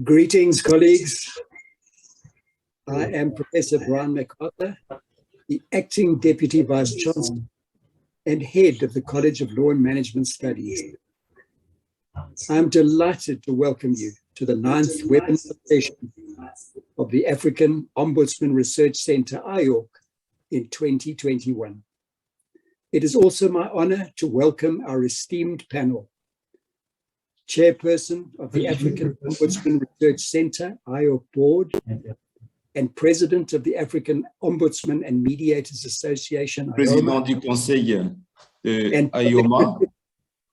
Greetings, colleagues. I am Professor Brian MacArthur, the Acting Deputy Vice Chancellor and Head of the College of Law and Management Studies. I'm delighted to welcome you to the 9th webinar session of the African Ombudsman Research Centre, AORC, in 2021. It is also my honor to welcome our esteemed panel. Chairperson of the African Ombudsman Research Centre, AORC Board, and President of the African Ombudsman and Mediators Association, Président du Conseil de AOMA,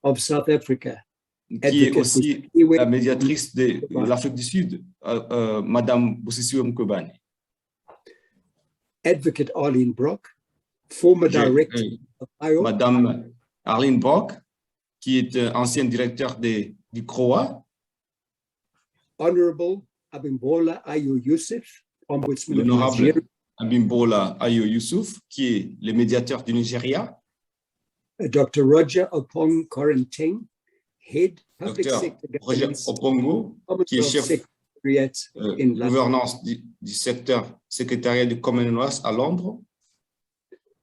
of South Africa, qui est aussi la médiatrice de l'Afrique du Sud, Madame Bosisiwe Mkhwebane. Advocate Arlene Brock, former director of AORC, Madame Arlene Brock, qui est ancienne directeur du CROA. Honorable Abimbola Ayo Yusuf, Ombudsman of L'honorable Nigeria. Abimbola Ayo Yusuf, qui est le médiateur du Nigeria. Dr. Roger Opong Koranteng, Head Public Dr. Sector Roger Governance, Opongo, qui est chef Secretariat in London. gouvernance du secteur secrétariat du Commonwealth à Londres.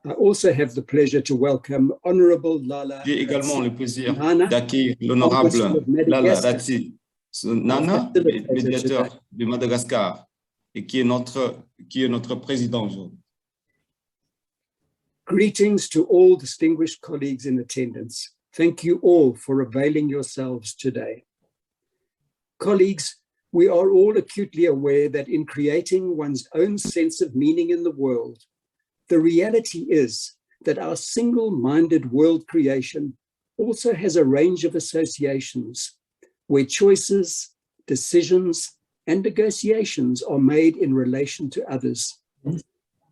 I also have the pleasure to welcome Honorable Lala. J'ai également le plaisir Nana, d'accueillir l'honorable Ombudsman of Lala Madagascar. Ratsi Nana, médiateur de Madagascar, et qui est notre président aujourd'hui. Greetings to all distinguished colleagues in attendance. Thank you all for availing yourselves today. Colleagues, we are all acutely aware that in creating one's own sense of meaning in the world, the reality is that our single-minded world creation also has a range of associations where choices, decisions, and negotiations are made in relation to others.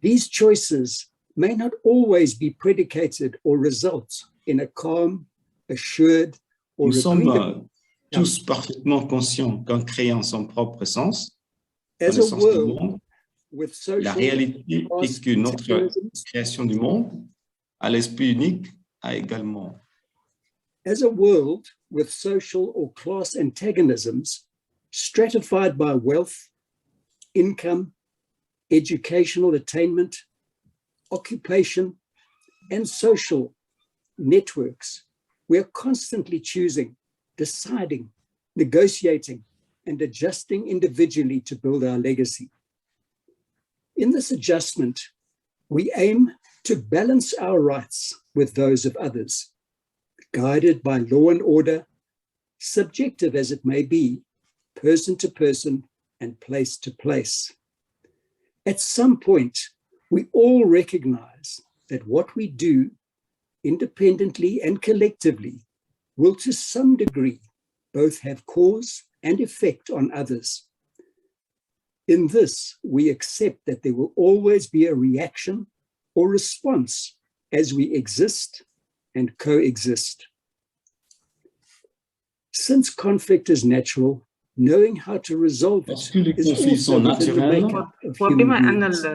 These choices may not always be predicated or result in a calm, assured, or Nous sommes agreeable tous parfaitement conscients qu'en créant son propre sens, dans as le a sens du world monde, with social la réalité est que notre création du monde, à l'esprit unique, a également as a world with social or class antagonisms stratified by wealth, income, educational attainment, occupation, and social networks. We are constantly choosing, deciding, negotiating, and adjusting individually to build our legacy. In this adjustment, we aim to balance our rights with those of others, guided by law and order, subjective as it may be, person to person and place to place. At some point, we all recognize that what we do independently and collectively will to some degree both have cause and effect on others. In this, we accept that there will always be a reaction or response as we exist and coexist. Since conflict is natural, knowing how to resolve it is also within the makeup of human beings.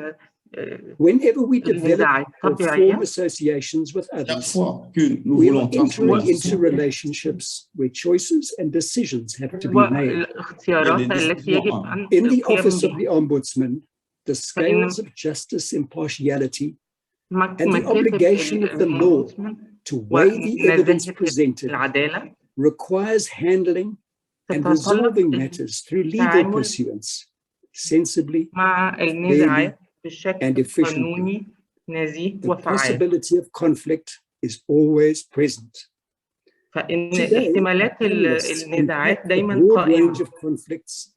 Whenever we develop or form associations with others, we are entering into relationships where choices and decisions have to be made. In the office of the Ombudsman, the scales of justice, impartiality, and the obligation of the law to weigh the evidence presented requires handling and resolving matters through legal pursuance, sensibly, fairly, and efficiently. The possibility of conflict is always present. Today, panelists unpack the broad range of conflicts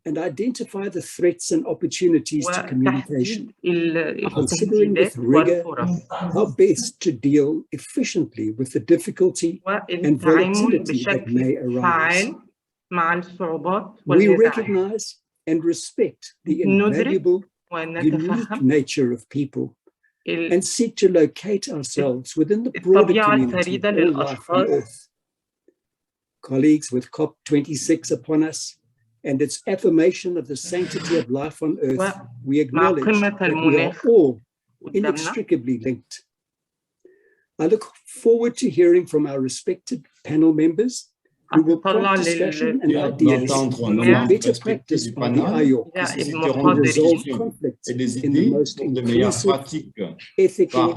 and identify the threats and opportunities to communication, considering with rigor how best to deal efficiently with the difficulty and volatility that may arise. We recognize and respect the invaluable, unique nature of people and seek to locate ourselves within the broader community of all life on Earth. Colleagues, with COP26 upon us and its affirmation of the sanctity of life on Earth, we acknowledge that we are all inextricably linked I look forward to hearing from our respected panel members who will prompt discussion and ideas on better practice by the AORC to resolve conflicts in the most inclusive, ethical,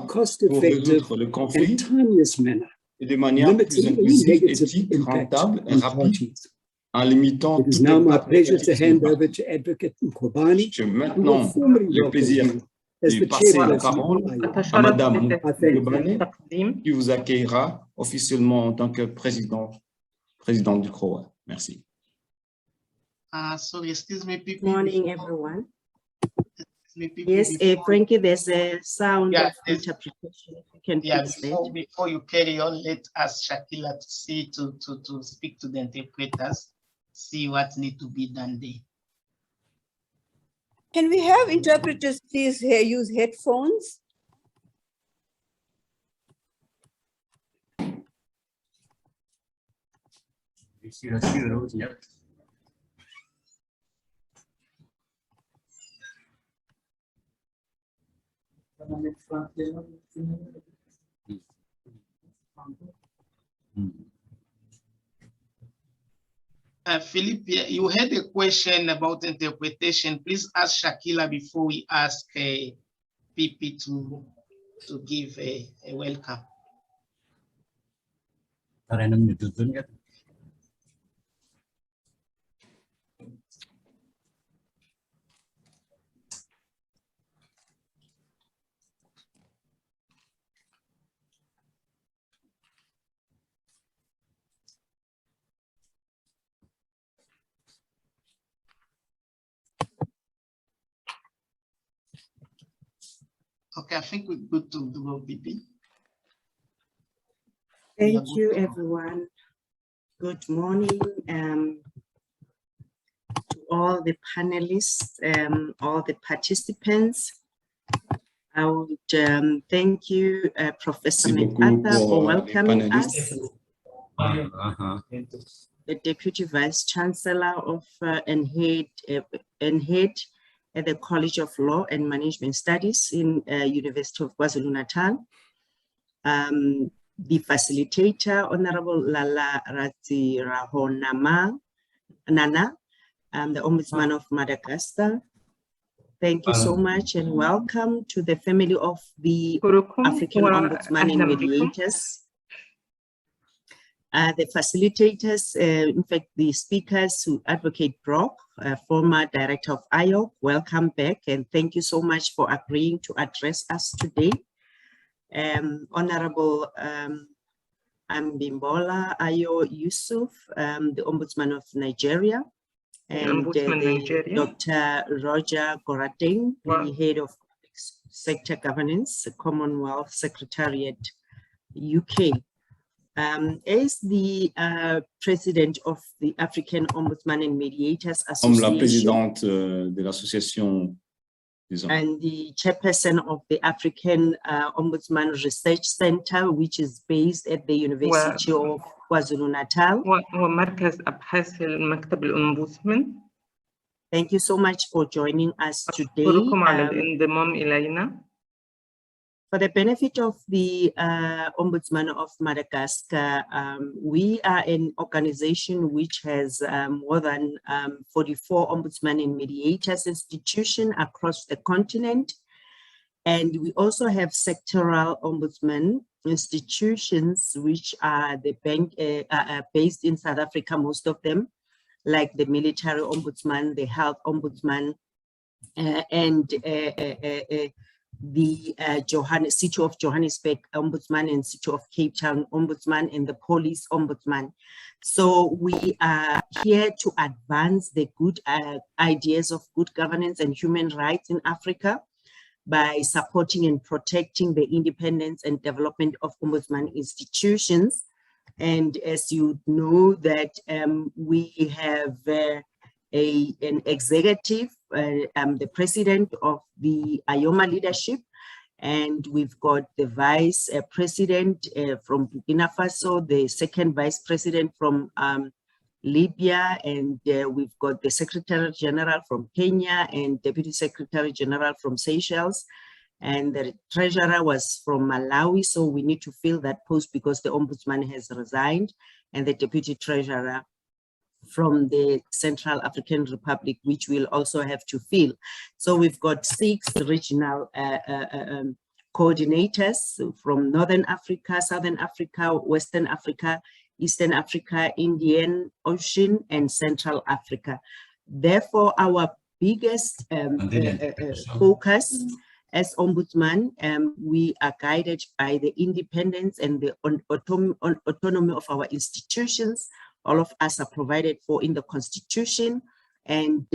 cost-effective, and timeous manner, limiting any negative impact on parties. It is now my pleasure to hand over to Advocate Mkhwebane, who will formally welcome you as the chairperson à Madame Mkhwebane, qui vous accueillera officiellement en tant que président du CROA. Merci. Sorry, excuse me, people. Good morning, everyone. Yes, Frankie, there's a sound of interpretation. If you can fix that. Before you carry on, let us Shakila to speak to the interpreters, see what needs to be done there. Can we have interpreters please use headphones? Philippe, you had a question about interpretation. Please ask Shakila before we ask PP to give a welcome. Okay, I think we're good to go, PP. Thank you, everyone. Good morning to all the panelists, all the participants. I would thank you, Professor MacArthur, for welcoming us. The Deputy Vice Chancellor of and head at the College of Law and Management Studies in University of KwaZulu-Natal. The facilitator, Honorable Lala Ratsirahonama Nana, the Ombudsman of Madagascar. Thank you so much and welcome to the family of the African Ombudsman and Mediators. The facilitators, in fact, the speakers who Advocate Brock, former director of AORC, welcome back and thank you so much for agreeing to address us today. Honorable Ambimbola Ayo Yusuf, the Ombudsman of Nigeria, and Dr. Roger Gorateng, the head of sector governance, Commonwealth Secretariat, UK. As the president of the African Ombudsman and Mediators Association, and the chairperson of the African Ombudsman Research Center, which is based at the University of KwaZulu-Natal. Thank you so much for joining us today. For the benefit of the Ombudsman of Madagascar, we are an organization which has more than 44 Ombudsman and Mediators institutions across the continent. And we also have sectoral Ombudsman institutions, which are the based in South Africa, most of them, like the Military Ombudsman, the Health Ombudsman, and the City of Johannesburg Ombudsman and City of Cape Town Ombudsman and the Police Ombudsman. So we are here to advance the good ideas of good governance and human rights in Africa by supporting and protecting the independence and development of Ombudsman institutions. And as you know that we have an executive, the president of the AOMA leadership, and we've got the vice president from Burkina Faso, the second vice president from Libya, and we've got the Secretary General from Kenya and Deputy Secretary General from Seychelles, and the treasurer was from Malawi, so we need to fill that post because the ombudsman has resigned, and the deputy treasurer from the Central African Republic, which we'll also have to fill. So we've got 6 regional coordinators from Northern Africa, Southern Africa, Western Africa, Eastern Africa, Indian Ocean, and Central Africa. Therefore, our biggest focus as Ombudsman, we are guided by the independence and the autonomy of our institutions. All of us are provided for in the Constitution, and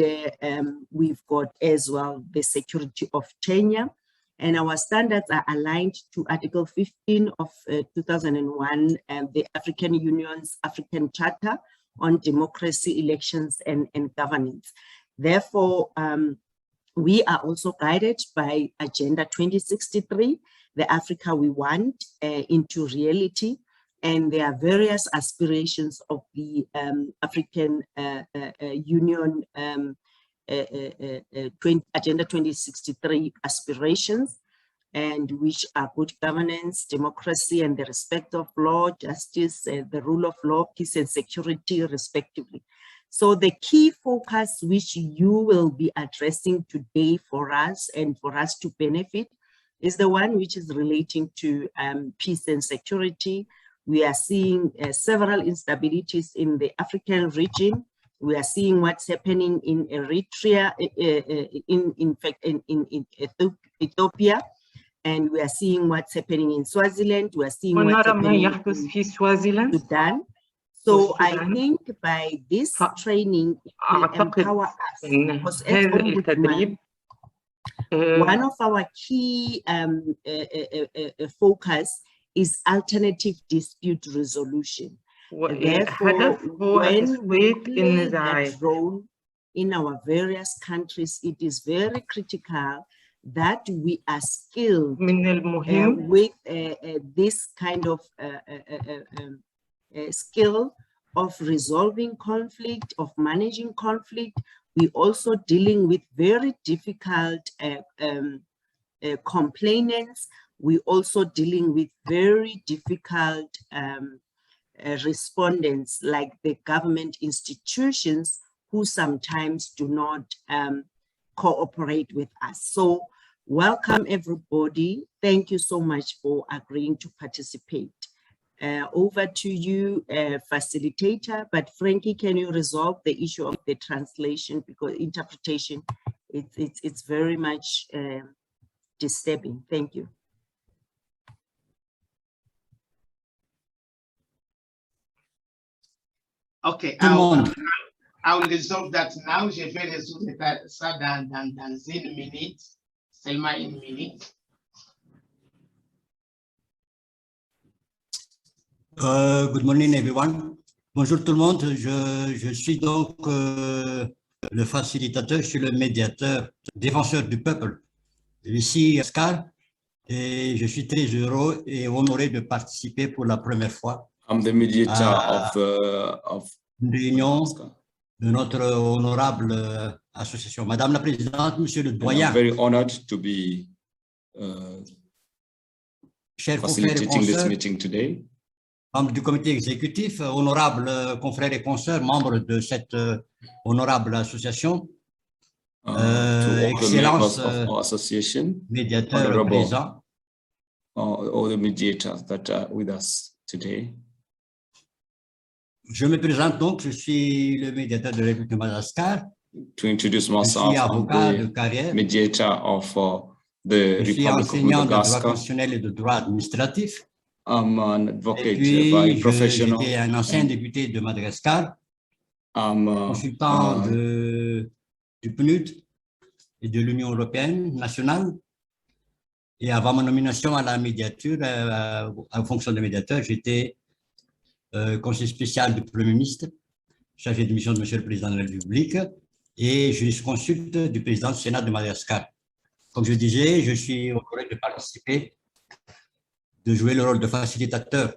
we've got as well the security of tenure. And our standards are aligned to Article 15 of 2001 and the African Union's African Charter on Democracy, Elections, and Governance. Therefore, we are also guided by Agenda 2063, the Africa we want into reality. And there are various aspirations of the African Union Agenda 2063 aspirations, and which are good governance, democracy, and the respect of law, justice, the rule of law, peace and security, respectively. So the key focus which you will be addressing today for us and for us to benefit is the one which is relating to peace and security. We are seeing several instabilities in the African region. We are seeing what's happening in Eritrea, in fact, in Ethiopia, and we are seeing what's happening in Swaziland. We are seeing what's happening in Sudan. So I think by this training, it will empower us. Because as Ombudsman, one of our key focus is alternative dispute resolution. Therefore, when we play that role in our various countries, it is very critical that we are skilled with this kind of skill of resolving conflict, of managing conflict. We also dealing with very difficult complainants. We also dealing with very difficult respondents, like the government institutions, who sometimes do not cooperate with us. So welcome everybody. Thank you so much for agreeing to participate. Over to you, facilitator, but Frankie, can you resolve the issue of the translation, because interpretation, it's very much disturbing. Thank you. Okay, I will resolve that now. Je vais résoudre ça dans une minute, seulement une minute. Good morning, everyone. Bonjour tout le monde. Je suis donc le facilitateur, je suis le médiateur, défenseur du peuple. Ici, Oscar, et je suis très heureux et honoré de participer pour la première fois. I'm the mediator of une réunion de notre honorable association. Madame la Présidente, Monsieur le Doyen. I'm very honored to be facilitating this meeting today. Membre du comité exécutif, honorables confrères et consoeurs, membres de cette honorable association. Excellence, médiateur présent. All the mediators that are with us today. Je me présente donc, je suis le médiateur de la République de Madagascar. To introduce myself, je suis avocat de carrière. Mediator of the je suis enseignant de droit constitutionnel et de droit administratif. I'm an advocate et puis, by professional. J'étais un ancien député de Madagascar, consultant du PNUD et de l'Union européenne nationale. Et avant ma nomination à la médiature, en fonction de médiateur, j'étais conseiller spécial du Premier ministre, chargé de mission de Monsieur le Président de la République, et jurisconsulte du président du Sénat de Madagascar. Comme je disais, je suis honoré de participer, de jouer le rôle de facilitateur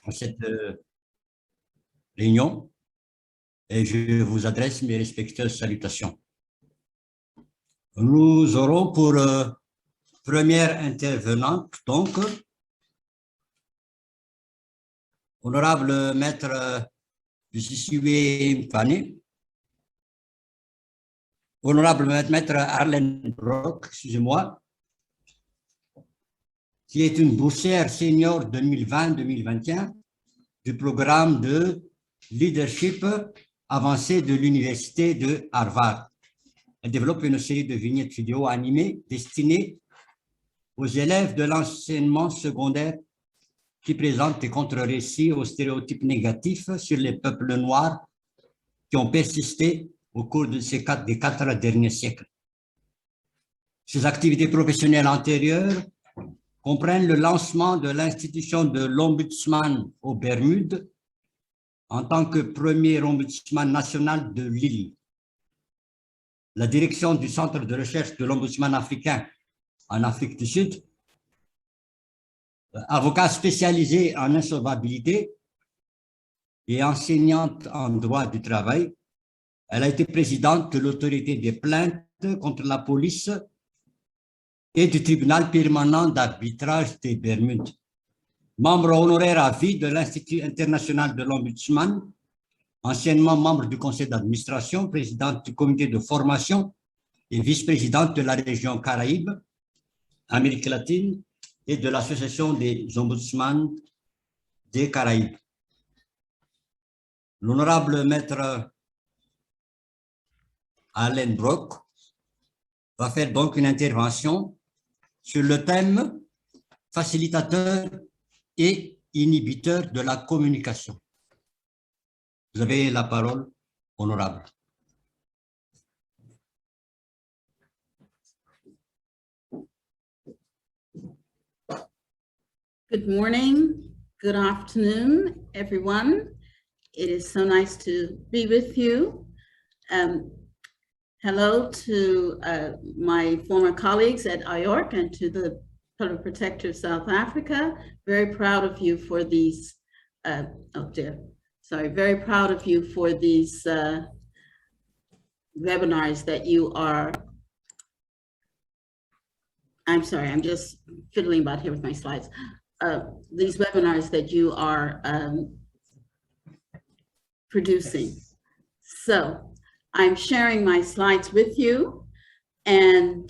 dans cette réunion, et je vous adresse mes respectueuses salutations. Nous aurons pour Première intervenante, donc, honorable maître Bisissué Mfane, honorable maître Arlène Brock, excusez-moi, qui est une boursière senior 2020-2021 du programme de leadership avancé de l'université de Harvard. Elle développe une série de vignettes vidéo animées destinées aux élèves de l'enseignement secondaire qui présentent des contre-récits aux stéréotypes négatifs sur les peuples noirs qui ont persisté au cours de des 4 derniers siècles. Ces activités professionnelles antérieures comprennent le lancement de l'institution de l'Ombudsman aux Bermudes en tant que premier ombudsman national de l'île, la direction du centre de recherche de l'Ombudsman africain en Afrique du Sud, avocat spécialisé en insolvabilité et enseignante en droit du travail. Elle a été présidente de l'autorité des plaintes contre la police et du tribunal permanent d'arbitrage des Bermudes. Membre honoraire à vie de l'Institut international de l'Ombudsman, anciennement membre du conseil d'administration, présidente du comité de formation et vice-présidente de la région Caraïbes, Amérique latine et de l'association des ombudsmans des Caraïbes. L'honorable maître Alain Brock va faire donc une intervention sur le thème facilitateur et inhibiteur de la communication. Vous avez la parole, honorable. Good morning, good afternoon, everyone. It is so nice to be with you. Hello to my former colleagues at AORC and to the Public Protector of South Africa. Very proud of you for these, very proud of you for these webinars that you are, I'm sorry, I'm just fiddling about here with my slides. These webinars that you are producing. So I'm sharing my slides with you, and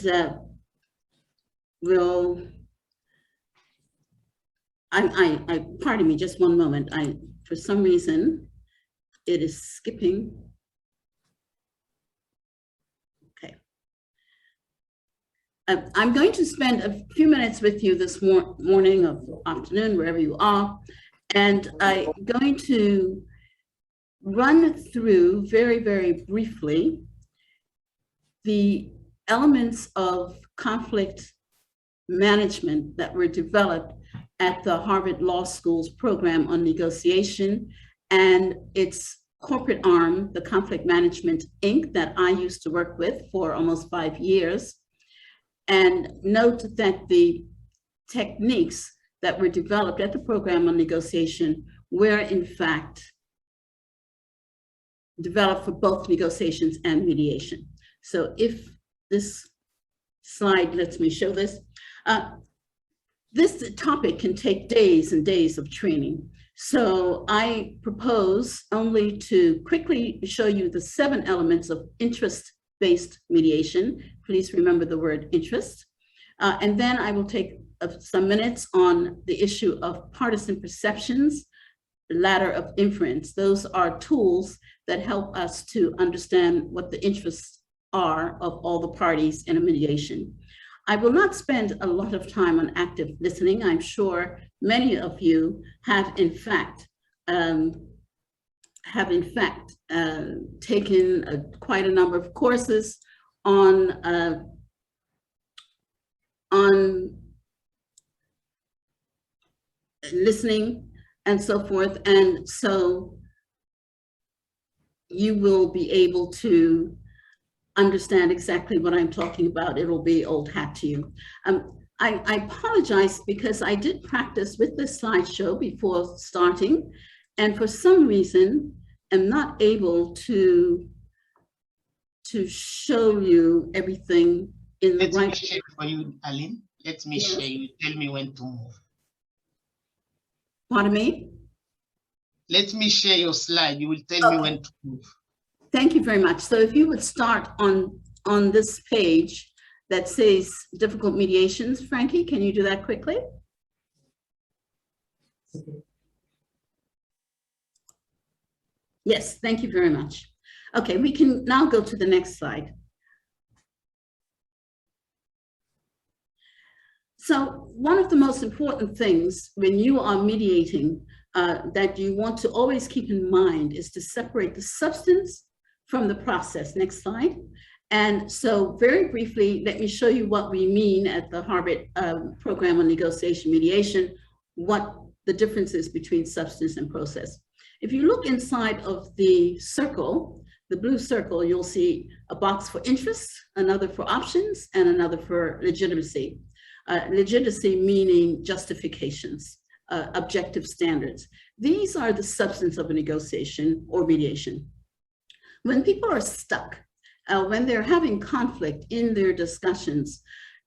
pardon me, just one moment. For some reason, it is skipping. Okay. I'm going to spend a few minutes with you this morning or afternoon, wherever you are, and I'm going to run through very, very briefly the elements of conflict management that were developed at the Harvard Law School's program on negotiation and its corporate arm, the Conflict Management Inc., that I used to work with for almost 5 years. And note that the techniques that were developed at the program on negotiation were in fact developed for both negotiations and mediation. So if this slide lets me show this, this topic can take days and days of training. So I propose only to quickly show you the 7 elements of interest-based mediation. Please remember the word interest. And then I will take some minutes on the issue of partisan perceptions, ladder of inference. Those are tools that help us to understand what the interests are of all the parties in a mediation. I will not spend a lot of time on active listening. I'm sure many of you have in fact taken quite a number of courses on listening and so forth. And so you will be able to understand exactly what I'm talking about. It'll be old hat to you. I apologize because I did practice with this slideshow before starting, and for some reason, am not able to show you everything in the right. For you, Aline. Let me share. You tell me when to move. Pardon me? Let me share your slide. You will tell me when to move. Thank you very much. So if you would start on this page that says difficult mediations, Frankie, can you do that quickly? Yes, thank you very much. Okay, we can now go to the next slide. So one of the most important things when you are mediating that you want to always keep in mind is to separate the substance from the process. Next slide. And so very briefly, let me show you what we mean at the Harvard Program on Negotiation Mediation, what the difference is between substance and process. If you look inside of the circle, the blue circle, you'll see a box for interests, another for options, and another for legitimacy. Legitimacy meaning justifications, objective standards. These are the substance of a negotiation or mediation. When people are stuck, when they're having conflict in their discussions,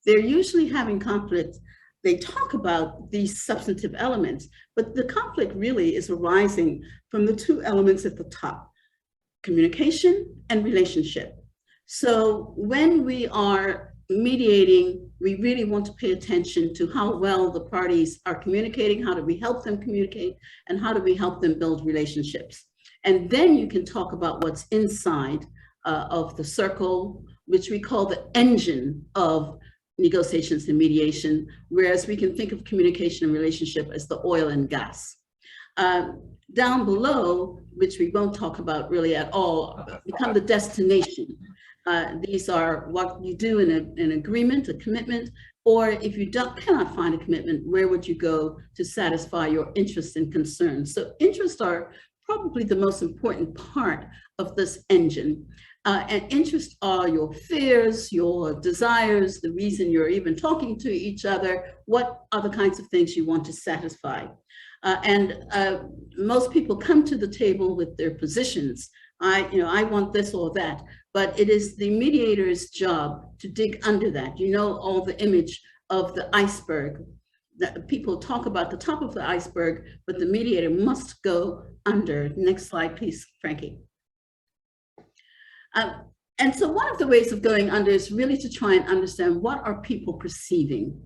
they're usually having conflict. They talk about these substantive elements, but the conflict really is arising from the two elements at the top, communication and relationship. So when we are mediating, we really want to pay attention to how well the parties are communicating, how do we help them communicate, and how do we help them build relationships. And then you can talk about what's inside of the circle, which we call the engine of negotiations and mediation, whereas we can think of communication and relationship as the oil and gas. Down below, which we won't talk about really at all, become the destination. These are what you do in an agreement, a commitment, or if you cannot find a commitment, where would you go to satisfy your interests and concerns? So interests are probably the most important part of this engine. And interests are your fears, your desires, the reason you're even talking to each other, what are the kinds of things you want to satisfy. Most people come to the table with their positions. I want this or that, but it is the mediator's job to dig under that. You know, all the image of the iceberg. That people talk about the top of the iceberg, but the mediator must go under. Next slide, please, Frankie. And so one of the ways of going under is really to try and understand what are people perceiving.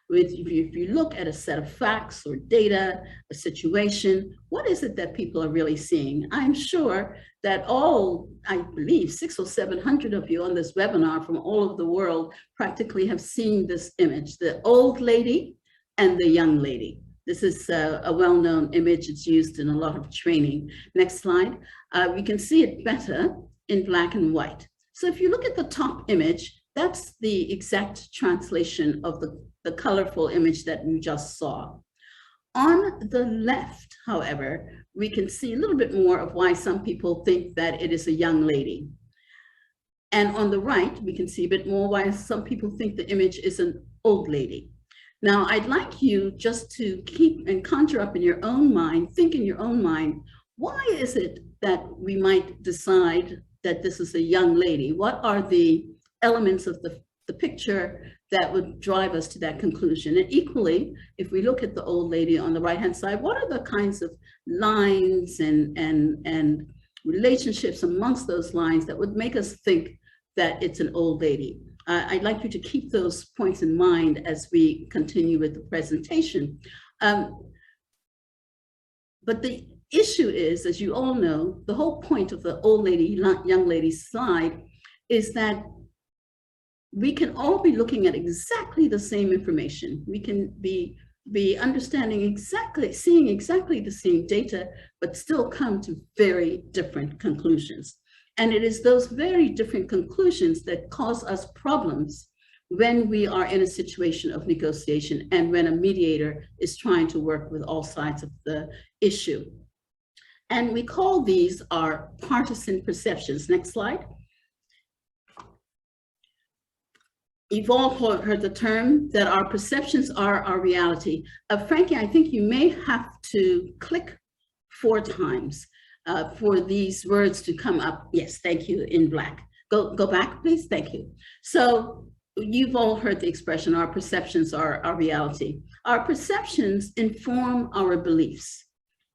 If you look at a set of facts or data, a situation, what is it that people are really seeing? I'm sure that I believe 600 or 700 of you on this webinar from all over the world practically have seen this image, the old lady and the young lady. This is a well-known image. It's used in a lot of training. Next slide. We can see it better in black and white. So if you look at the top image, that's the exact translation of the colorful image that you just saw. On the left, however, we can see a little bit more of why some people think that it is a young lady. And on the right, we can see a bit more why some people think the image is an old lady. Now, I'd like you just to keep and conjure up in your own mind, think in your own mind, why is it that we might decide that this is a young lady? What are the elements of the picture that would drive us to that conclusion? And equally, if we look at the old lady on the right-hand side, what are the kinds of lines and relationships amongst those lines that would make us think that it's an old lady? I'd like you to keep those points in mind as we continue with the presentation. But the issue is, as you all know, the whole point of the old lady, young lady slide is that we can all be looking at exactly the same information. We can be understanding exactly, seeing exactly the same data, but still come to very different conclusions. And it is those very different conclusions that cause us problems when we are in a situation of negotiation and when a mediator is trying to work with all sides of the issue. And we call these our partisan perceptions. Next slide. You've all heard the term that our perceptions are our reality. Frankie, I think you may have to click 4 times for these words to come up. Yes, thank you, in black. Go back, please, thank you. So you've all heard the expression, our perceptions are our reality. Our perceptions inform our beliefs.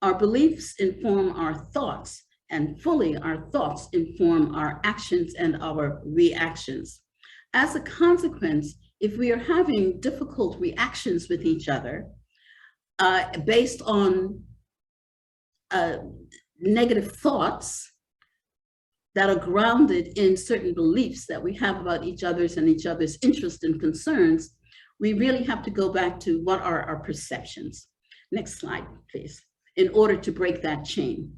Our beliefs inform our thoughts, and fully our thoughts inform our actions and our reactions. As a consequence, if we are having difficult reactions with each other based on negative thoughts that are grounded in certain beliefs that we have about each other's and each other's interests and concerns, we really have to go back to what are our perceptions. Next slide, please, in order to break that chain.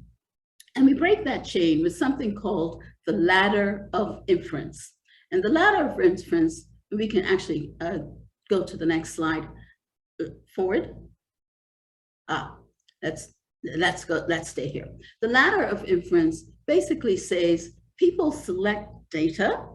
And we break that chain with something called the ladder of inference. And the ladder of inference, we can actually go to the next slide forward. Let's stay here. The ladder of inference basically says people select data.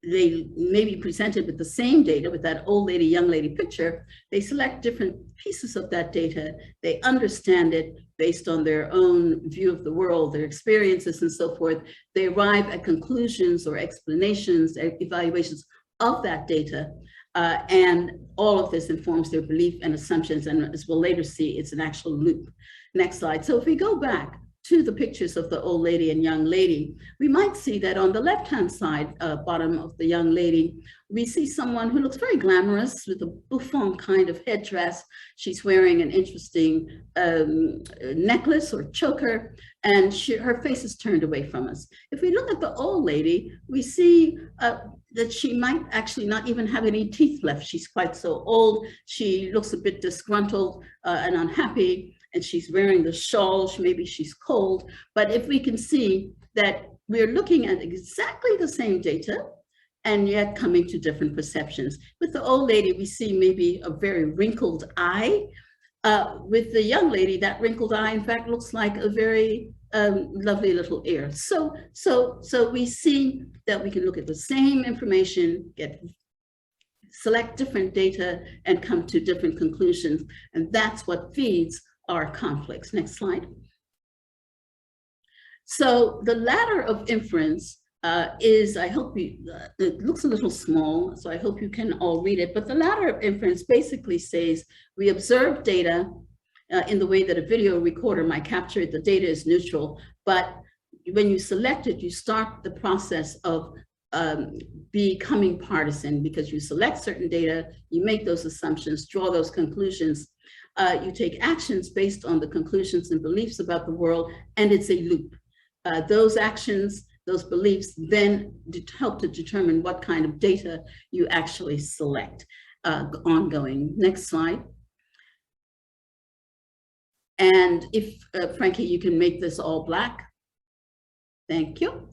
They may be presented with the same data, with that old lady, young lady picture. They select different pieces of that data. They understand it based on their own view of the world, their experiences and so forth. They arrive at conclusions or explanations, evaluations of that data. And all of this informs their belief and assumptions. And as we'll later see, it's an actual loop. Next slide. So if we go back to the pictures of the old lady and young lady, we might see that on the left-hand side, bottom of the young lady, we see someone who looks very glamorous with a bouffant kind of headdress. She's wearing an interesting necklace or choker, and her face is turned away from us. If we look at the old lady, we see that she might actually not even have any teeth left. She's quite so old. She looks a bit disgruntled and unhappy, and she's wearing the shawl. Maybe she's cold. But if we can see that we're looking at exactly the same data and yet coming to different perceptions. With the old lady, we see maybe a very wrinkled eye. With the young lady, that wrinkled eye, in fact, looks like a very lovely little ear. So we see that we can look at the same information, select different data, and come to different conclusions. And that's what feeds our conflicts. Next slide. So the ladder of inference is, I hope you, it looks a little small, so I hope you can all read it, but the ladder of inference basically says we observe data in the way that a video recorder might capture it. The data is neutral, but when you select it, you start the process of becoming partisan, because you select certain data, you make those assumptions, draw those conclusions, you take actions based on the conclusions and beliefs about the world, and it's a loop. Those actions, those beliefs then help to determine what kind of data you actually select ongoing. Next slide. And if, Frankie, you can make this all black. Thank you.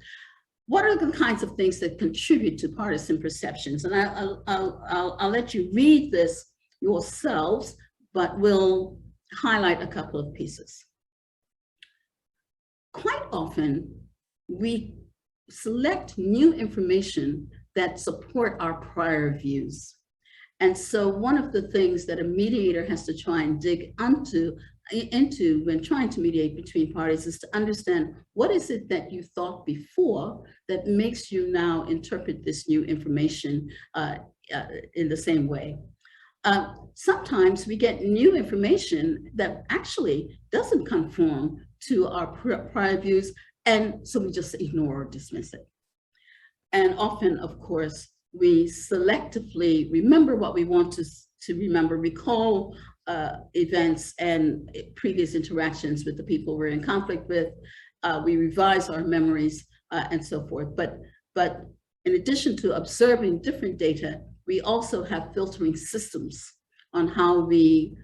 What are the kinds of things that contribute to partisan perceptions? And I'll let you read this yourselves, but we'll highlight a couple of pieces. Quite often, we select new information that support our prior views. And so one of the things that a mediator has to try and dig into when trying to mediate between parties is to understand what is it that you thought before that makes you now interpret this new information in the same way. Sometimes we get new information that actually doesn't conform to our prior views, and so we just ignore or dismiss it. And often, of course, we selectively remember what we want to remember, recall events and previous interactions with the people we're in conflict with. We revise our memories and so forth. But in addition to observing different data, we also have filtering systems on how we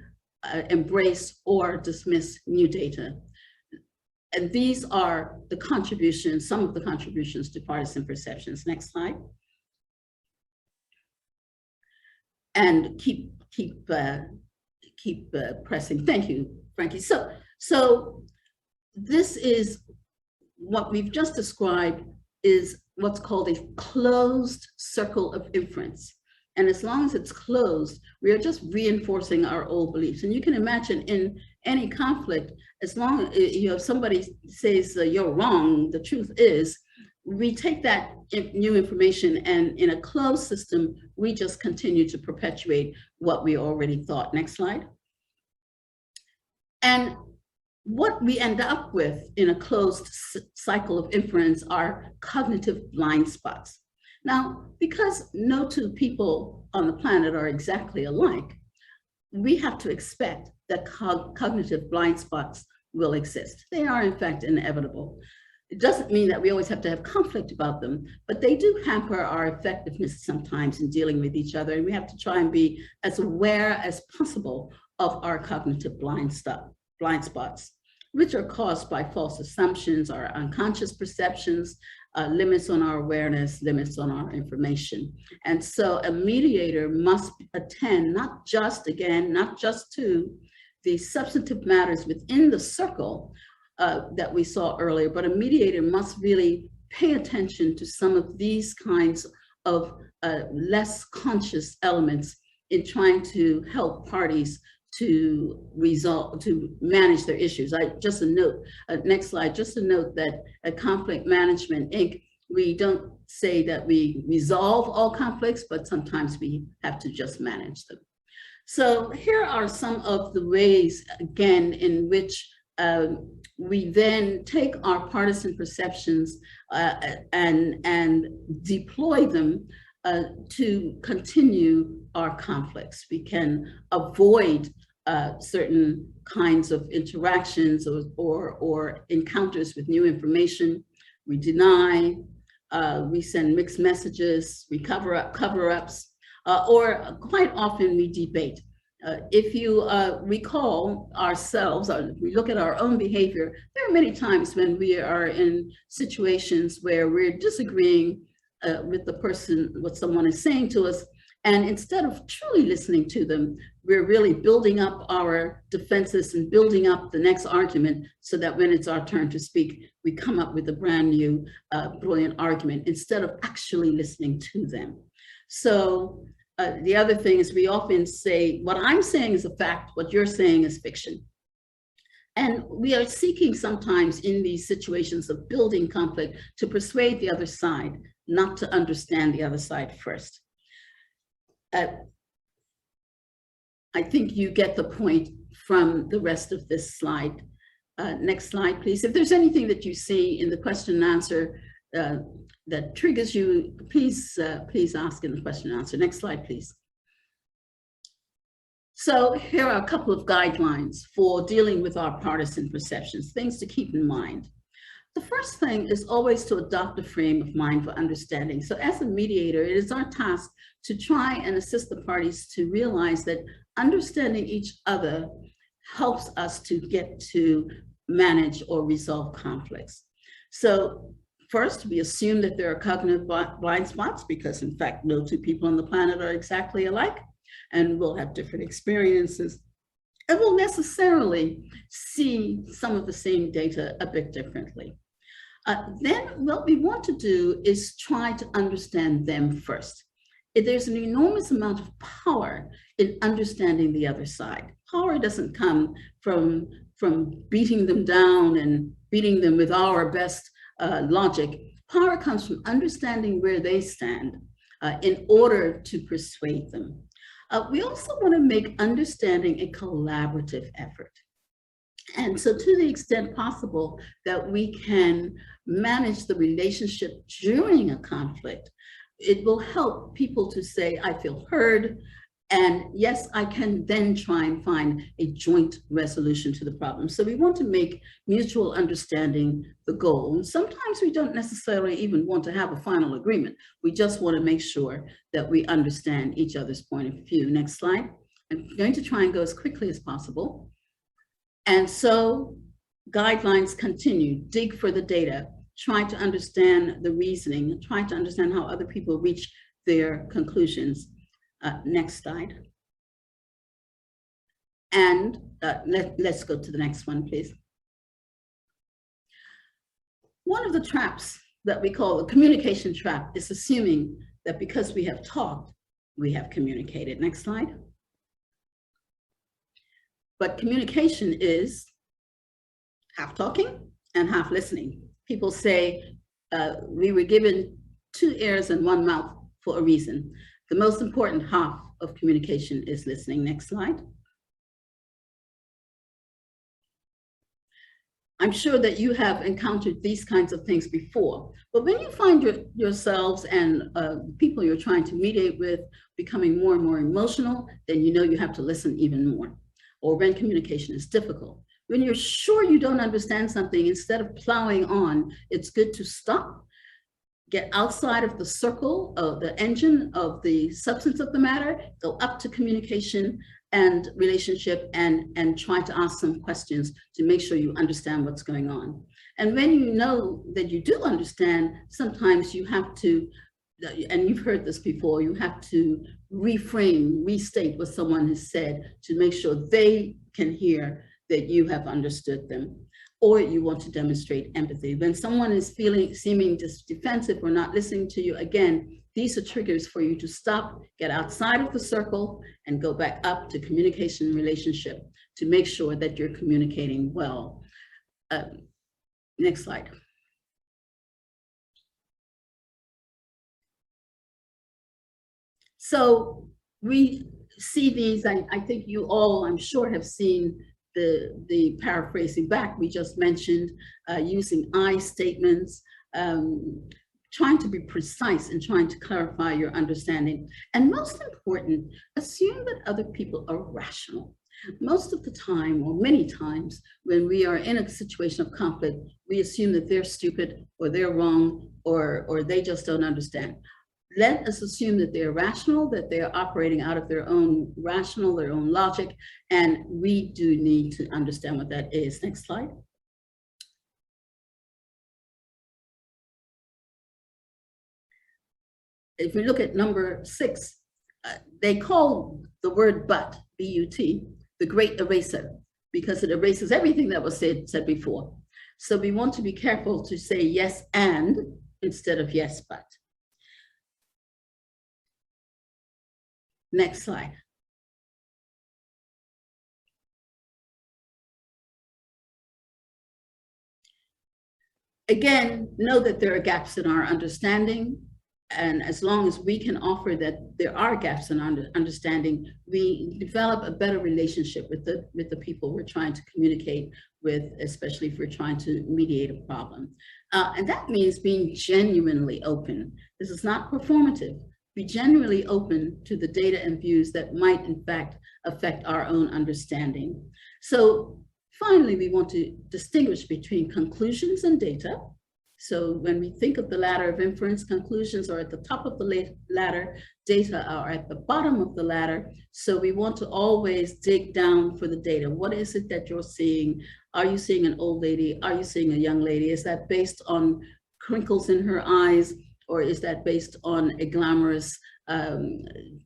embrace or dismiss new data. And these are the contributions, some of the contributions to partisan perceptions. Next slide. And keep pressing. Thank you, Frankie. So this is what we've just described is what's called a closed circle of inference. And as long as it's closed, we are just reinforcing our old beliefs. And you can imagine in any conflict, as long as you have somebody says you're wrong, the truth is, we take that new information, and in a closed system, we just continue to perpetuate what we already thought. Next slide. And what we end up with in a closed cycle of inference are cognitive blind spots. Now, because no two people on the planet are exactly alike, we have to expect that cognitive blind spots will exist. They are, in fact, inevitable. It doesn't mean that we always have to have conflict about them, but they do hamper our effectiveness sometimes in dealing with each other. And we have to try and be as aware as possible of our cognitive blind spots, which are caused by false assumptions, our unconscious perceptions, limits on our awareness, limits on our information. And so a mediator must attend not just to the substantive matters within the circle that we saw earlier, but a mediator must really pay attention to some of these kinds of less conscious elements in trying to help parties to manage their issues. Just a note, next slide, just a note that at Conflict Management, Inc., we don't say that we resolve all conflicts, but sometimes we have to just manage them. So here are some of the ways, again, in which we then take our partisan perceptions and deploy them to continue our conflicts. We can avoid certain kinds of interactions or encounters with new information. We deny, we send mixed messages, we cover ups, or quite often we debate. If you recall ourselves, or we look at our own behavior, there are many times when we are in situations where we're disagreeing with the person, what someone is saying to us, and instead of truly listening to them, we're really building up our defenses and building up the next argument so that when it's our turn to speak, we come up with a brand new, brilliant argument instead of actually listening to them. So the other thing is we often say, what I'm saying is a fact, what you're saying is fiction. And we are seeking sometimes in these situations of building conflict to persuade the other side, not to understand the other side first. I think you get the point from the rest of this slide. Next slide, please. If there's anything that you see in the question and answer that triggers you, please ask in the question and answer. Next slide, please. So here are a couple of guidelines for dealing with our partisan perceptions, things to keep in mind. The first thing is always to adopt a frame of mind for understanding. So as a mediator, it is our task to try and assist the parties to realize that understanding each other helps us to get to manage or resolve conflicts. So first, we assume that there are cognitive blind spots because, in fact, no two people on the planet are exactly alike, and we'll have different experiences, and we'll necessarily see some of the same data a bit differently. Then what we want to do is try to understand them first. There's an enormous amount of power in understanding the other side. Power doesn't come from beating them down and beating them with our best logic. Power comes from understanding where they stand in order to persuade them. We also want to make understanding a collaborative effort. And so to the extent possible that we can manage the relationship during a conflict, it will help people to say, I feel heard, and yes, I can then try and find a joint resolution to the problem. So we want to make mutual understanding the goal. And sometimes we don't necessarily even want to have a final agreement. We just want to make sure that we understand each other's point of view. Next slide. I'm going to try and go as quickly as possible. And so guidelines continue, dig for the data, try to understand the reasoning, try to understand how other people reach their conclusions. Next slide. And let's go to the next one, please. One of the traps that we call the communication trap is assuming that because we have talked, we have communicated. Next slide. But communication is half talking and half listening. People say, we were given 2 ears and 1 mouth for a reason. The most important half of communication is listening. Next slide. I'm sure that you have encountered these kinds of things before, but when you find yourselves and people you're trying to mediate with becoming more and more emotional, then you know you have to listen even more. Or when communication is difficult. When you're sure you don't understand something, instead of plowing on, it's good to stop, get outside of the circle of the engine of the substance of the matter, go up to communication and relationship and try to ask some questions to make sure you understand what's going on. And when you know that you do understand, sometimes you have to, and you've heard this before, you have to reframe, restate what someone has said to make sure they can hear that you have understood them. Or you want to demonstrate empathy. When someone is seeming defensive or not listening to you, again, these are triggers for you to stop, get outside of the circle, and go back up to communication relationship to make sure that you're communicating well. Next slide. So we see these, I think you all, I'm sure, have seen the paraphrasing back we just mentioned, using I statements, trying to be precise and trying to clarify your understanding. And most important, assume that other people are rational. Most of the time, or many times, when we are in a situation of conflict, we assume that they're stupid or they're wrong or they just don't understand. Let us assume that they're rational, that they're operating out of their own rational, their own logic, and we do need to understand what that is. Next slide. If we look at number 6, they call the word but, B-U-T, the great eraser, because it erases everything that was said before. So we want to be careful to say yes and instead of yes but. Next slide. Again, know that there are gaps in our understanding. And as long as we can offer that there are gaps in our understanding, we develop a better relationship with the people we're trying to communicate with, especially if we're trying to mediate a problem. And that means being genuinely open. This is not performative. Be genuinely open to the data and views that might, in fact, affect our own understanding. So finally, we want to distinguish between conclusions and data. So when we think of the ladder of inference, conclusions are at the top of the ladder, data are at the bottom of the ladder. So we want to always dig down for the data. What is it that you're seeing? Are you seeing an old lady? Are you seeing a young lady? Is that based on crinkles in her eyes? Or is that based on a glamorous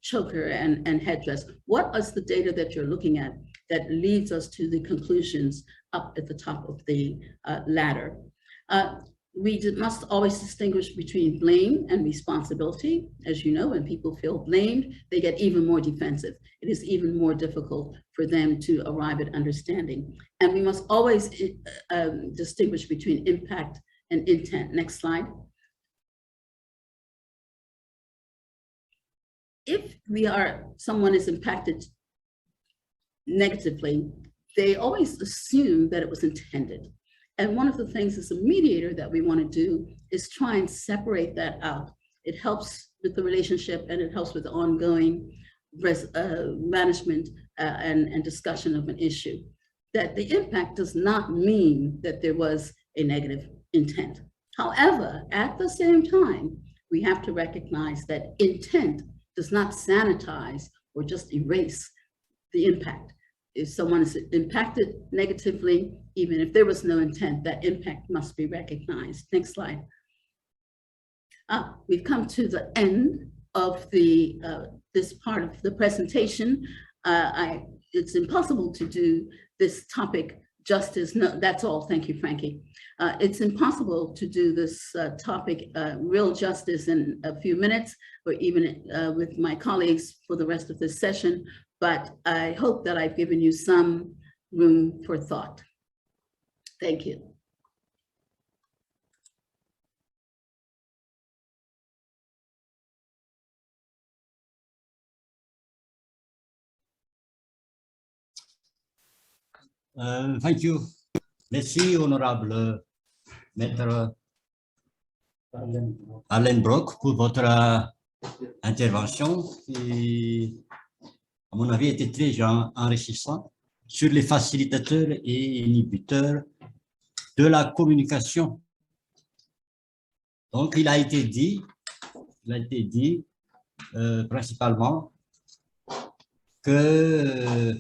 choker and headdress? What is the data that you're looking at that leads us to the conclusions up at the top of the ladder? We must always distinguish between blame and responsibility. As you know, when people feel blamed, they get even more defensive. It is even more difficult for them to arrive at understanding. And we must always distinguish between impact and intent. Next slide. If someone is impacted negatively, they always assume that it was intended. And one of the things as a mediator that we want to do is try and separate that out. It helps with the relationship and it helps with the ongoing management and discussion of an issue. That the impact does not mean that there was a negative intent. However, at the same time, we have to recognize that intent does not sanitize or just erase the impact. If someone is impacted negatively, even if there was no intent, that impact must be recognized. Next slide. We've come to the end of this part of the presentation. It's impossible to do this topic justice. No, that's all. Thank you, Frankie. It's impossible to do this topic real justice in a few minutes, or even with my colleagues for the rest of this session. But I hope that I've given you some room for thought. Thank you. Thank you. Merci, honorable Maître Alain Brock, pour votre intervention qui, à mon avis, était très enrichissante sur les facilitateurs et inhibiteurs de la communication. Donc, il a été dit principalement que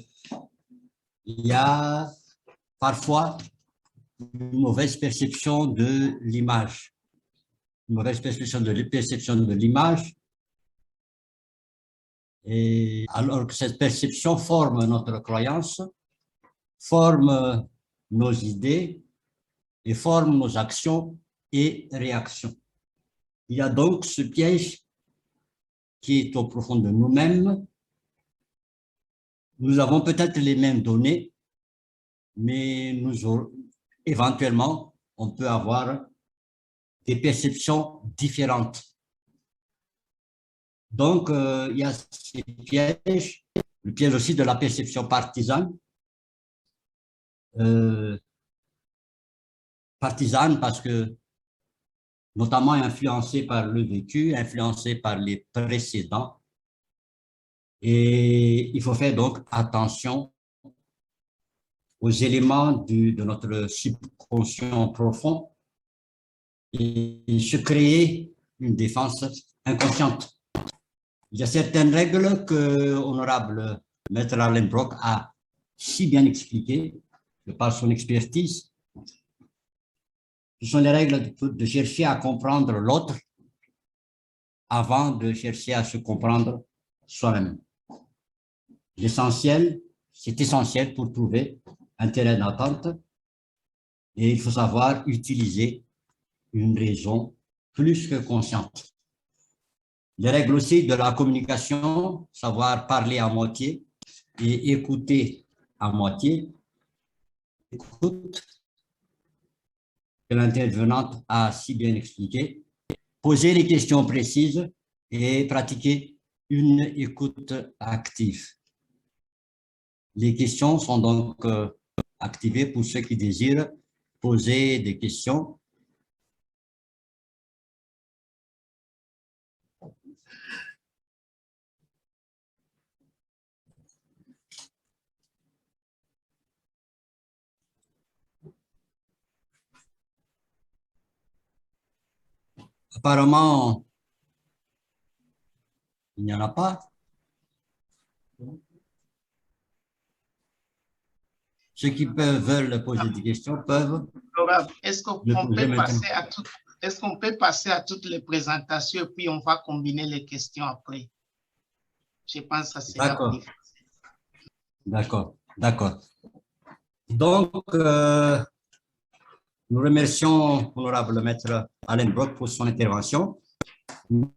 il y a parfois une mauvaise perception de l'image, et alors que cette perception forme notre croyance, forme nos idées et forme nos actions et réactions. Il y a donc ce piège qui est au profond de nous-mêmes. Nous avons peut-être les mêmes données, mais éventuellement, on peut avoir des perceptions différentes. Donc, il y a ces pièges, le piège aussi de la perception partisane. Partisane parce que, notamment influencée par le vécu, influencée par les précédents. Et il faut faire donc attention aux éléments de notre subconscient profond et se créer une défense inconsciente. Il y a certaines règles que l'honorable Maître Alain Brock a si bien expliquées par son expertise. Ce sont les règles de chercher à comprendre l'autre avant de chercher à se comprendre soi-même. L'essentiel, c'est essentiel pour trouver un terrain d'entente et il faut savoir utiliser une raison plus que consciente. Les règles aussi de la communication, savoir parler à moitié et écouter à moitié. Écoute, que l'intervenante a si bien expliqué, poser les questions précises et pratiquer une écoute active. Les questions sont donc activées pour ceux qui désirent poser des questions. Apparemment, il n'y en a pas. Ceux qui veulent poser des questions peuvent. Est-ce qu'on peut passer à toutes les présentations et puis on va combiner les questions après? Je pense que c'est d'accord. D'accord. Donc, nous remercions l'honorable Maître Alain Brock pour son intervention. Nous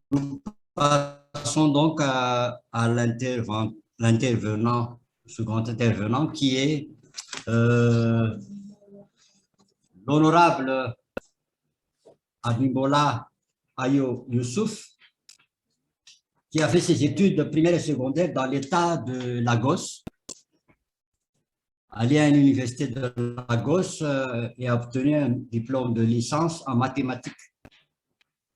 passons donc à l'intervenant, second intervenant, qui est l'honorable Abimbola Ayo Youssouf, qui a fait ses études primaires et secondaires dans l'État de Lagos, allé à l'université de Lagos et a obtenu un diplôme de licence en mathématiques.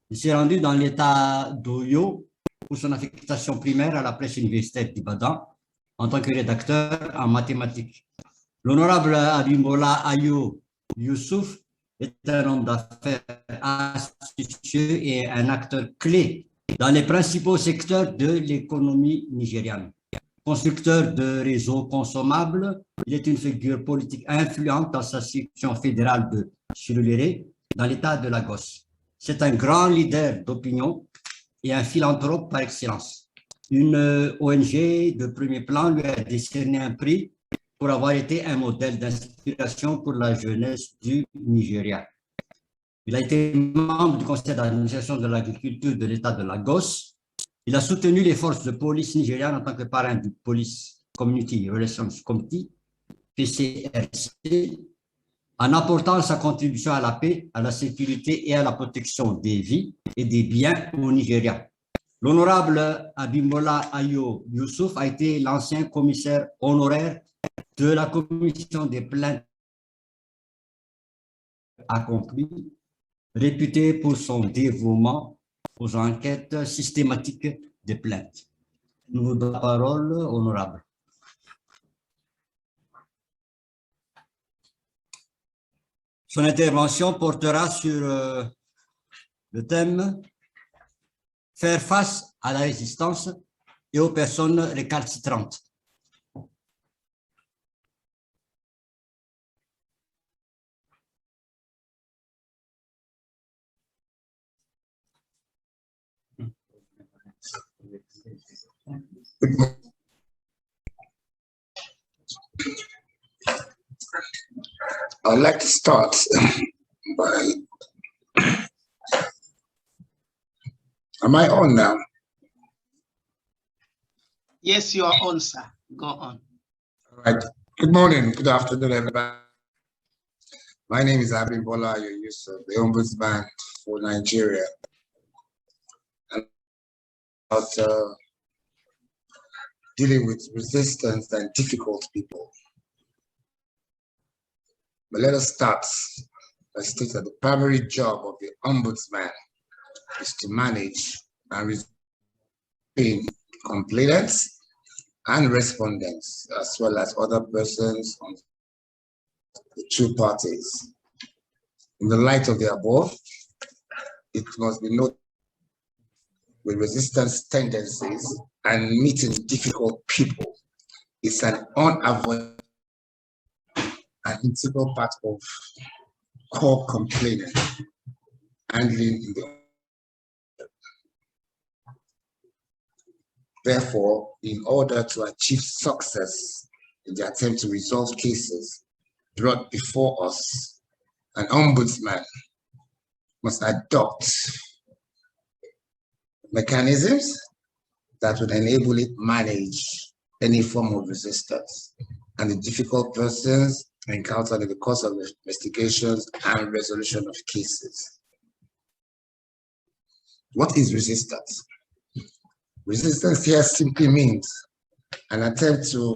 Il s'est rendu dans l'État d'Oyo pour son affectation primaire à la presse universitaire d'Ibadan en tant que rédacteur en mathématiques. L'honorable Abimbola Ayo Youssouf est un homme d'affaires astucieux et un acteur clé dans les principaux secteurs de l'économie nigériane. Constructeur de réseaux consommables, il est une figure politique influente dans sa section fédérale de Surulere, dans l'État de Lagos. C'est un grand leader d'opinion et un philanthrope par excellence. Une ONG de premier plan lui a décerné un prix pour avoir été un modèle d'inspiration pour la jeunesse du Nigeria. Il a été membre du conseil d'administration de l'agriculture de l'État de Lagos. Il a soutenu les forces de police nigérianes en tant que parrain du Police Community Relations Committee, PCRC, en apportant sa contribution à la paix, à la sécurité et à la protection des vies et des biens au Nigeria. L'honorable Abimbola Ayo Youssouf a été l'ancien commissaire honoraire de la commission des plaintes accompli, réputé pour son dévouement aux enquêtes systématiques des plaintes. Nous vous donnons la parole, honorable. Son intervention portera sur le thème « Faire face à la résistance et aux personnes récalcitrantes ». I'd like to start by, am I on now? Yes, you are on, sir. Go on. All right. Good morning, good afternoon, everybody. My name is Abimbola Yusuf, the Ombudsman for Nigeria. And about dealing with resistance and difficult people. But let us start by stating that the primary job of the Ombudsman is to manage and resolve complainants and respondents, as well as other persons on the two parties. In the light of the above, it must be noted with resistance tendencies and meeting difficult people is an unavoidable and integral part of core complaining, handling in the. Therefore, in order to achieve success in the attempt to resolve cases brought before us, an ombudsman must adopt mechanisms that would enable it manage any form of resistance and the difficult persons encountered in the course of investigations and resolution of cases. What is resistance? Resistance here simply means an attempt to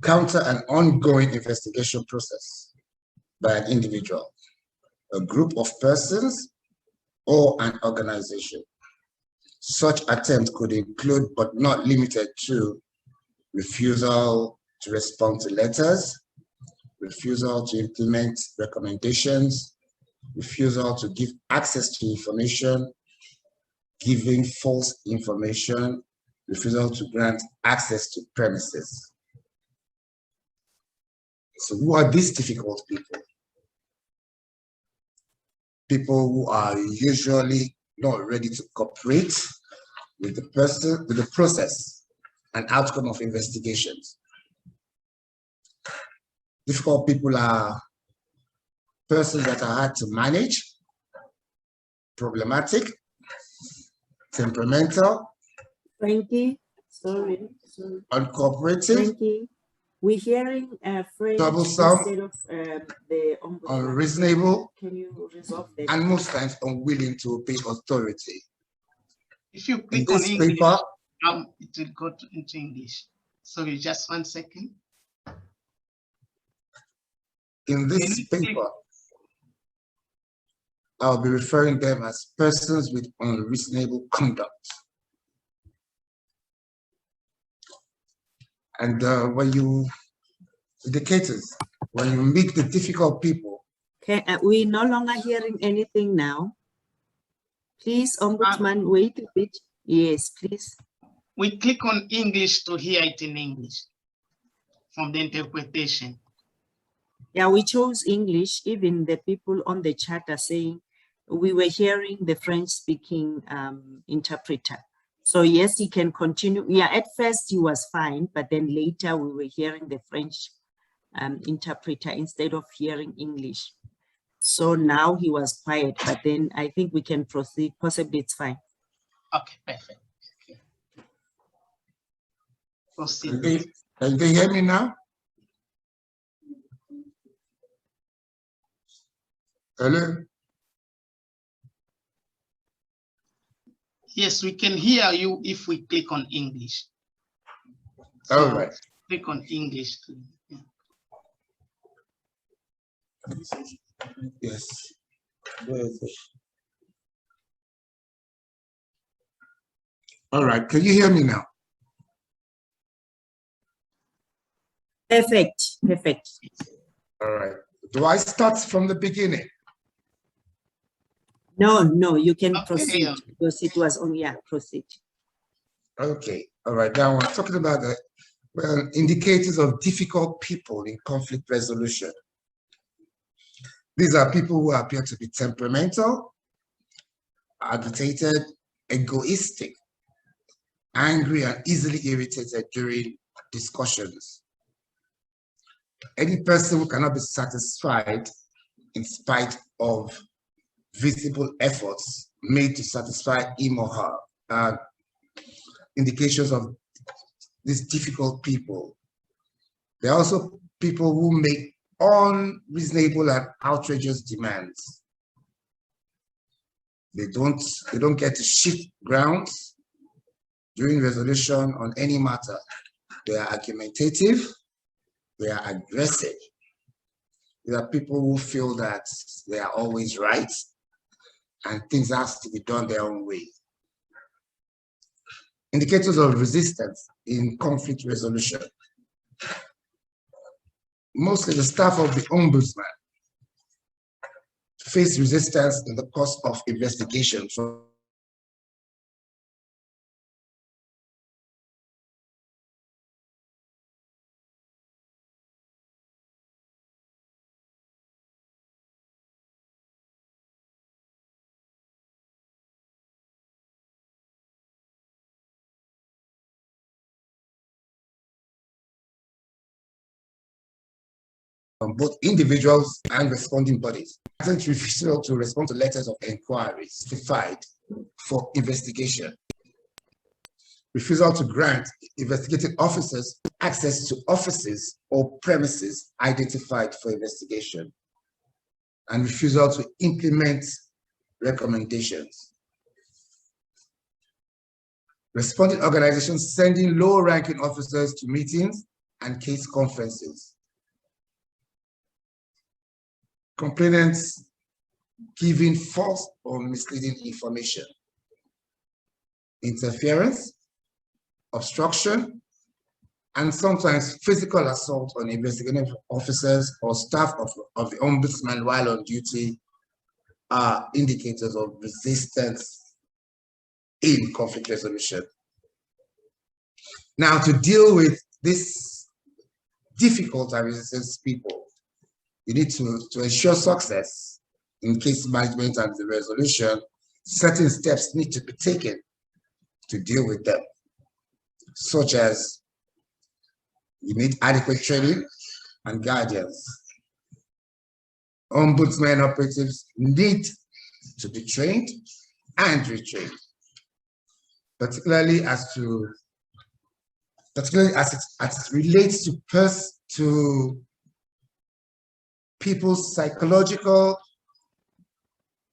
counter an ongoing investigation process by an individual, a group of persons, or an organization. Such attempt could include, but not limited to, refusal to respond to letters, refusal to implement recommendations, refusal to give access to information, giving false information, refusal to grant access to premises. So who are these difficult people? People who are usually not ready to cooperate with the process and outcome of investigations. Difficult people are persons that are hard to manage, problematic, temperamental, Frankie, sorry. uncooperative, Frankie, we're hearing French troublesome, instead of the ombudsman. unreasonable, Can you resolve that? and most times unwilling to obey authority. If you click In on this English, paper, it will go into English. Sorry, just 1 second. in this paper, I'll be referring them as persons with unreasonable conduct. And when you, indicators, when you meet the difficult people. Okay, we're no longer hearing anything now. Please, Ombudsman, wait a bit. Yes, please. We click on English to hear it in English from the interpretation. Yeah, we chose English. Even the people on the chat are saying we were hearing the French-speaking interpreter. So yes, he can continue. Yeah, at first he was fine, but then later we were hearing the French interpreter instead of hearing English. So now he was quiet, but then I think we can proceed. Possibly it's fine. Okay, perfect. Okay. Proceed. Can they hear me now? Hello? Yes, we can hear you if we click on English. All right. click on English too. Yeah. Yes. All right, can you hear me now? Perfect, perfect. All right. Do I start from the beginning? No, you can Okay, proceed yeah. because it was on, yeah, proceed. Okay, all right. Now we're talking about the indicators of difficult people in conflict resolution. These are people who appear to be temperamental, agitated, egoistic, angry, and easily irritated during discussions. Any person who cannot be satisfied in spite of visible efforts made to satisfy him or her are indications of these difficult people. There are also people who make unreasonable and outrageous demands. They don't get to shift grounds during resolution on any matter. They are argumentative, they are aggressive. There are people who feel that they are always right and things have to be done their own way. Indicators of resistance in conflict resolution. Mostly the staff of the Ombudsman face resistance in the course of investigation. From both individuals and responding bodies. Hasn't refused to respond to letters of inquiry certified for investigation. Refusal to grant investigating officers access to offices or premises identified for investigation. And refusal to implement recommendations. Responding organizations sending low-ranking officers to meetings and case conferences. Complainants giving false or misleading information. Interference, obstruction, and sometimes physical assault on investigative officers or staff of the Ombudsman while on duty are indicators of resistance in conflict resolution. Now, to deal with this difficult and resistance people, you need to ensure success in case management and the resolution. Certain steps need to be taken to deal with them, such as you need adequate training and guidance. Ombudsman operatives need to be trained and retrained, particularly as it relates to people's psychological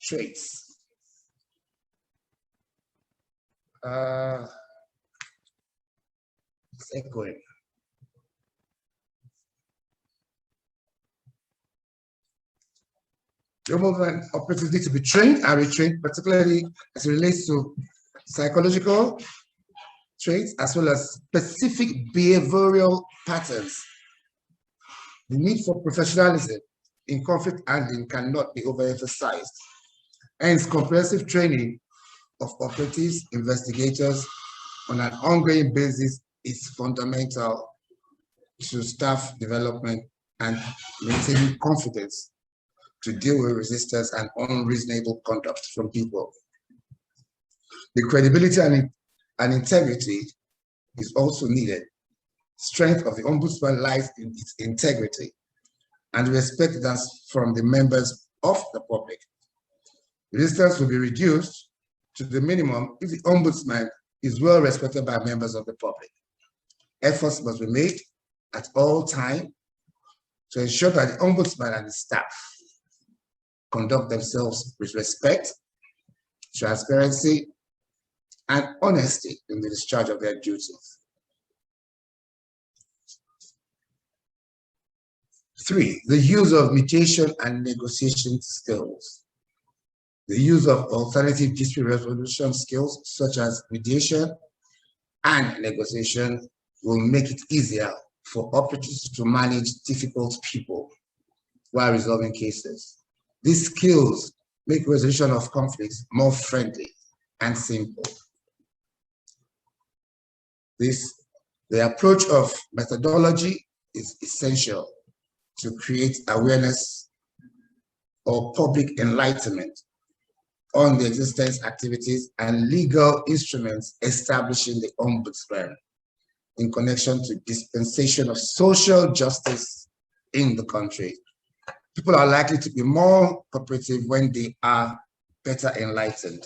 traits. It's echoing. The Ombudsman operatives need to be trained and retrained, particularly as it relates to psychological traits as well as specific behavioral patterns. The need for professionalism in conflict handling cannot be overemphasized. Hence, comprehensive training of operatives, investigators on an ongoing basis is fundamental to staff development and maintaining confidence to deal with resistance and unreasonable conduct from people. The credibility and integrity is also needed. Strength of the Ombudsman lies in its integrity and respect that's from the members of the public. Resistance will be reduced to the minimum if the Ombudsman is well respected by members of the public. Efforts must be made at all times to ensure that the Ombudsman and his staff conduct themselves with respect, transparency, and honesty in the discharge of their duties. 3, the use of mediation and negotiation skills. The use of alternative dispute resolution skills such as mediation and negotiation will make it easier for operatives to manage difficult people while resolving cases. These skills make resolution of conflicts more friendly and simple. The approach of methodology is essential to create awareness or public enlightenment on the existence, activities, and legal instruments establishing the Ombudsman in connection to dispensation of social justice in the country. People are likely to be more cooperative when they are better enlightened.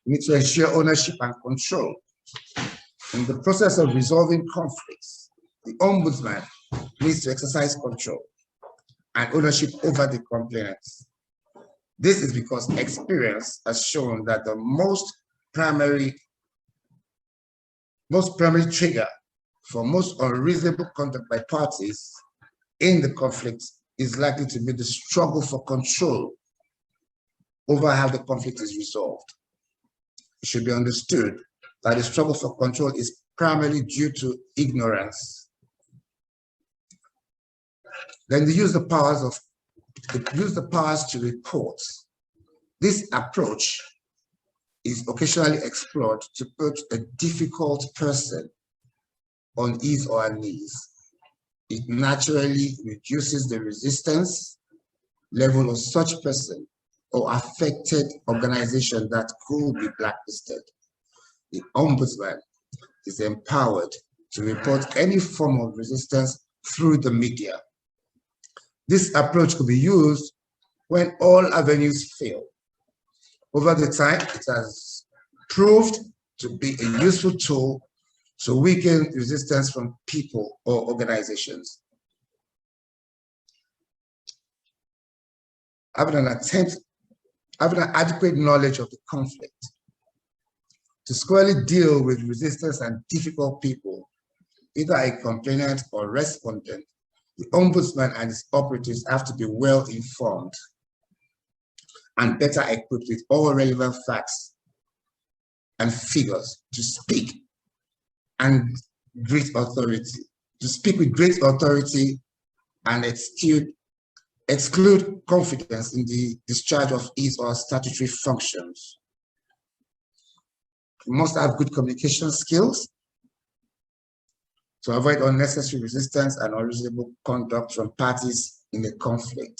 We need to ensure ownership and control. In the process of resolving conflicts, the Ombudsman needs to exercise control and ownership over the complainants. This is because experience has shown that the most primary trigger for most unreasonable conduct by parties in the conflict is likely to be the struggle for control over how the conflict is resolved. It should be understood that the struggle for control is primarily due to ignorance. Then they use the powers to report. This approach is occasionally explored to put a difficult person on his or her knees. It naturally reduces the resistance level of such person or affected organization that could be blacklisted. The Ombudsman is empowered to report any form of resistance through the media. This approach could be used when all avenues fail. Over the time, it has proved to be a useful tool to weaken resistance from people or organizations. Having an adequate knowledge of the conflict to squarely deal with resistance and difficult people, either a complainant or respondent, the Ombudsman and his operatives have to be well informed and better equipped with all relevant facts and figures to speak with great authority and exclude confidence in the discharge of his or statutory functions. You must have good communication skills to avoid unnecessary resistance and unreasonable conduct from parties in the conflict.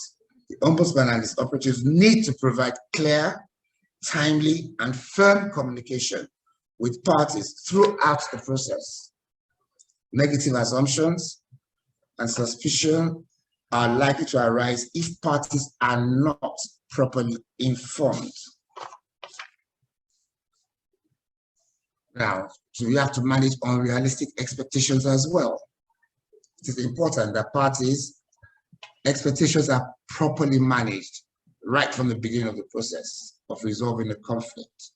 The Ombudsman and his operatives need to provide clear, timely, and firm communication with parties throughout the process. Negative assumptions and suspicion are likely to arise if parties are not properly informed. Now, so we have to manage unrealistic expectations as well. It is important that parties' expectations are properly managed right from the beginning of the process of resolving the conflict.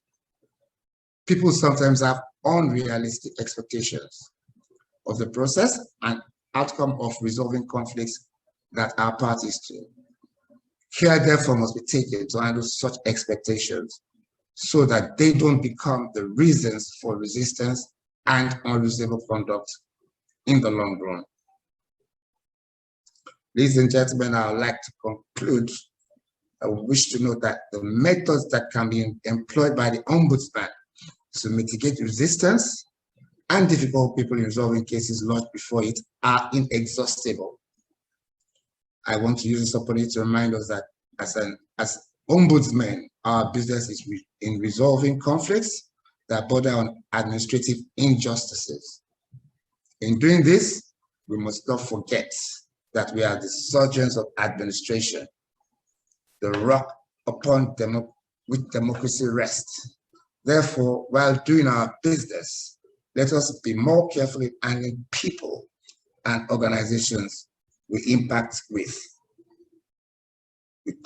People sometimes have unrealistic expectations of the process and outcome of resolving conflicts that are parties to. Care therefore must be taken to handle such expectations so that they don't become the reasons for resistance and unreasonable conduct in the long run. Ladies and gentlemen, I would like to conclude. I wish to note that the methods that can be employed by the Ombudsman to mitigate resistance and difficult people in resolving cases lodged before it are inexhaustible. I want to use this opportunity to remind us that as Ombudsmen, our business is in resolving conflicts that border on administrative injustices. In doing this, we must not forget that we are the surgeons of administration, the rock upon which democracy rests. Therefore, while doing our business, let us be more careful in handling people and organizations we impact with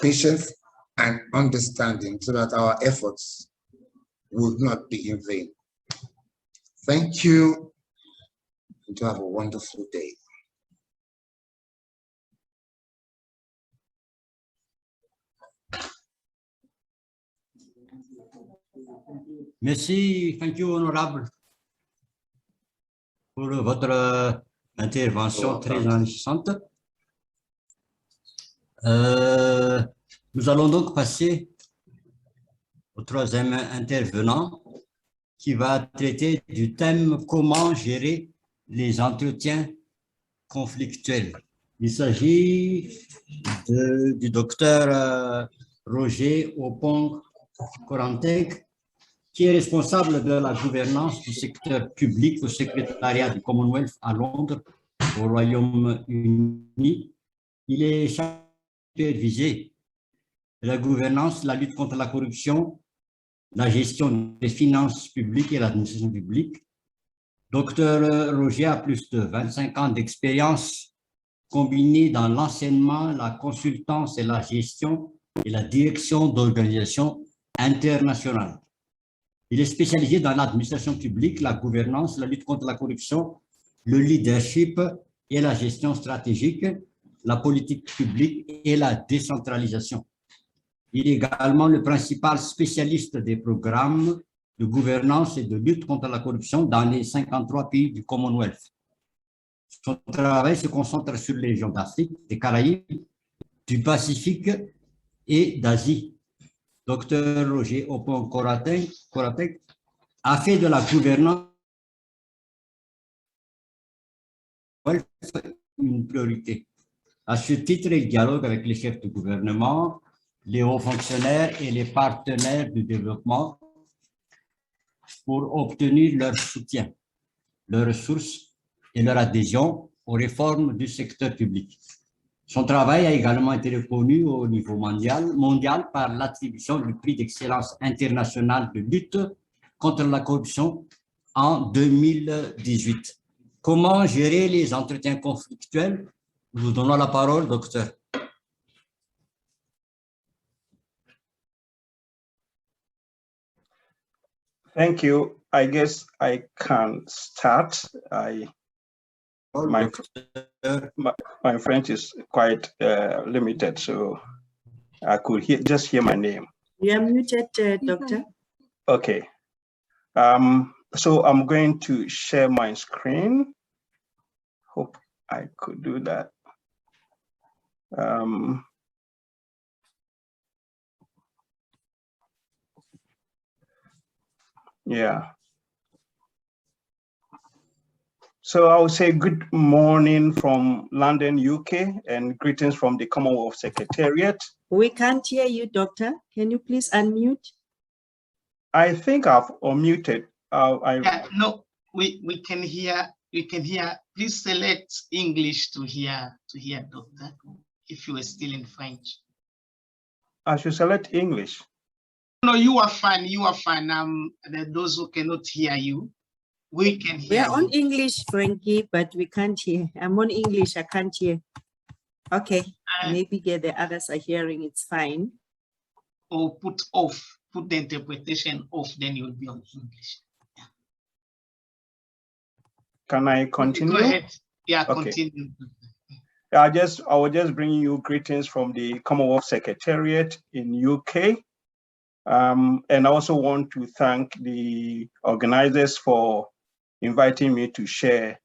patience and understanding so that our efforts will not be in vain. Thank you, and to have a wonderful day. Merci, thank you, honorable, pour votre intervention très enrichissante. Nous allons donc passer au troisième intervenant qui va traiter du thème « Comment gérer les entretiens conflictuels ». Il s'agit du docteur Roger Opon-Koranteg, qui est responsable de la gouvernance du secteur public au secrétariat du Commonwealth à Londres, au Royaume-Uni. Il est supervisé la gouvernance, la lutte contre la corruption, la gestion des finances publiques et l'administration publique. Docteur Roger a plus de 25 ans d'expérience combinée dans l'enseignement, la consultance et la gestion et la direction d'organisations internationales. Il est spécialisé dans l'administration publique, la gouvernance, la lutte contre la corruption, le leadership et la gestion stratégique, la politique publique et la décentralisation. Il est également le principal spécialiste des programmes de gouvernance et de lutte contre la corruption dans les 53 pays du Commonwealth. Son travail se concentre sur les régions d'Afrique, des Caraïbes, du Pacifique et d'Asie. Dr Roger Opon-Koranteg a fait de la gouvernance une priorité. À ce titre, il dialogue avec les chefs de gouvernement, les hauts fonctionnaires et les partenaires du développement pour obtenir leur soutien, leurs ressources et leur adhésion aux réformes du secteur public. Son travail a également été reconnu au niveau mondial par l'attribution du prix d'excellence internationale de lutte contre la corruption en 2018. Comment gérer les entretiens conflictuels? Nous vous donnons la parole, docteur. Thank you. I guess I can start. My French is quite limited, so I could just hear my name. You are muted, doctor. Okay. So I'm going to share my screen. Hope I could do that. Yeah. So I would say good morning from London, UK, and greetings from the Commonwealth Secretariat. We can't hear you, doctor. Can you please unmute? I think I've unmuted. No, we can hear. We can hear. Please select English to hear, doctor. If you are still in French, I should select English. No, you are fine. You are fine. Those who cannot hear you, we can hear. We are on English, Frankie, but we can't hear. I'm on English. I can't hear. Okay, maybe the others are hearing. It's fine. Or put the interpretation off. Then you'll be on English. Yeah. Can I continue? Go ahead. Yeah, okay. Continue. I was just bringing you greetings from the Commonwealth Secretariat in UK. And I also want to thank the organizers for inviting me to share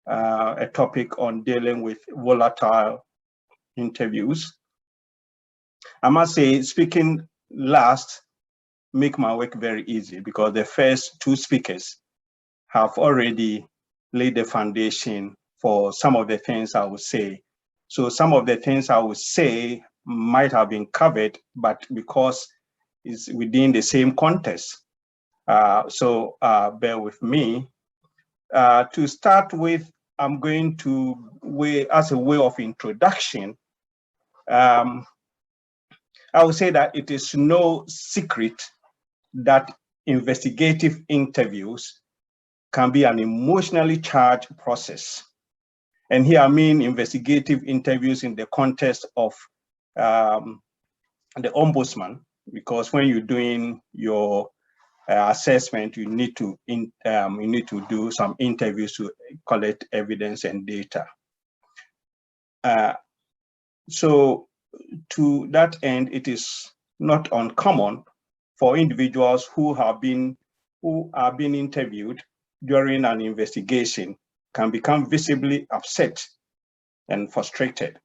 a topic on dealing with volatile interviews. I must say, speaking last make my work very easy because the first two speakers have already laid the foundation for some of the things I would say. So some of the things I would say might have been covered, but because it's within the same context. So bear with me. To start with, I'm going to, as a way of introduction, I would say that it is no secret that investigative interviews can be an emotionally charged process. And here I mean investigative interviews in the context of the Ombudsman, because when you're doing your assessment, you need to do some interviews to collect evidence and data. So to that end, it is not uncommon for individuals who are being interviewed during an investigation can become visibly upset and frustrated.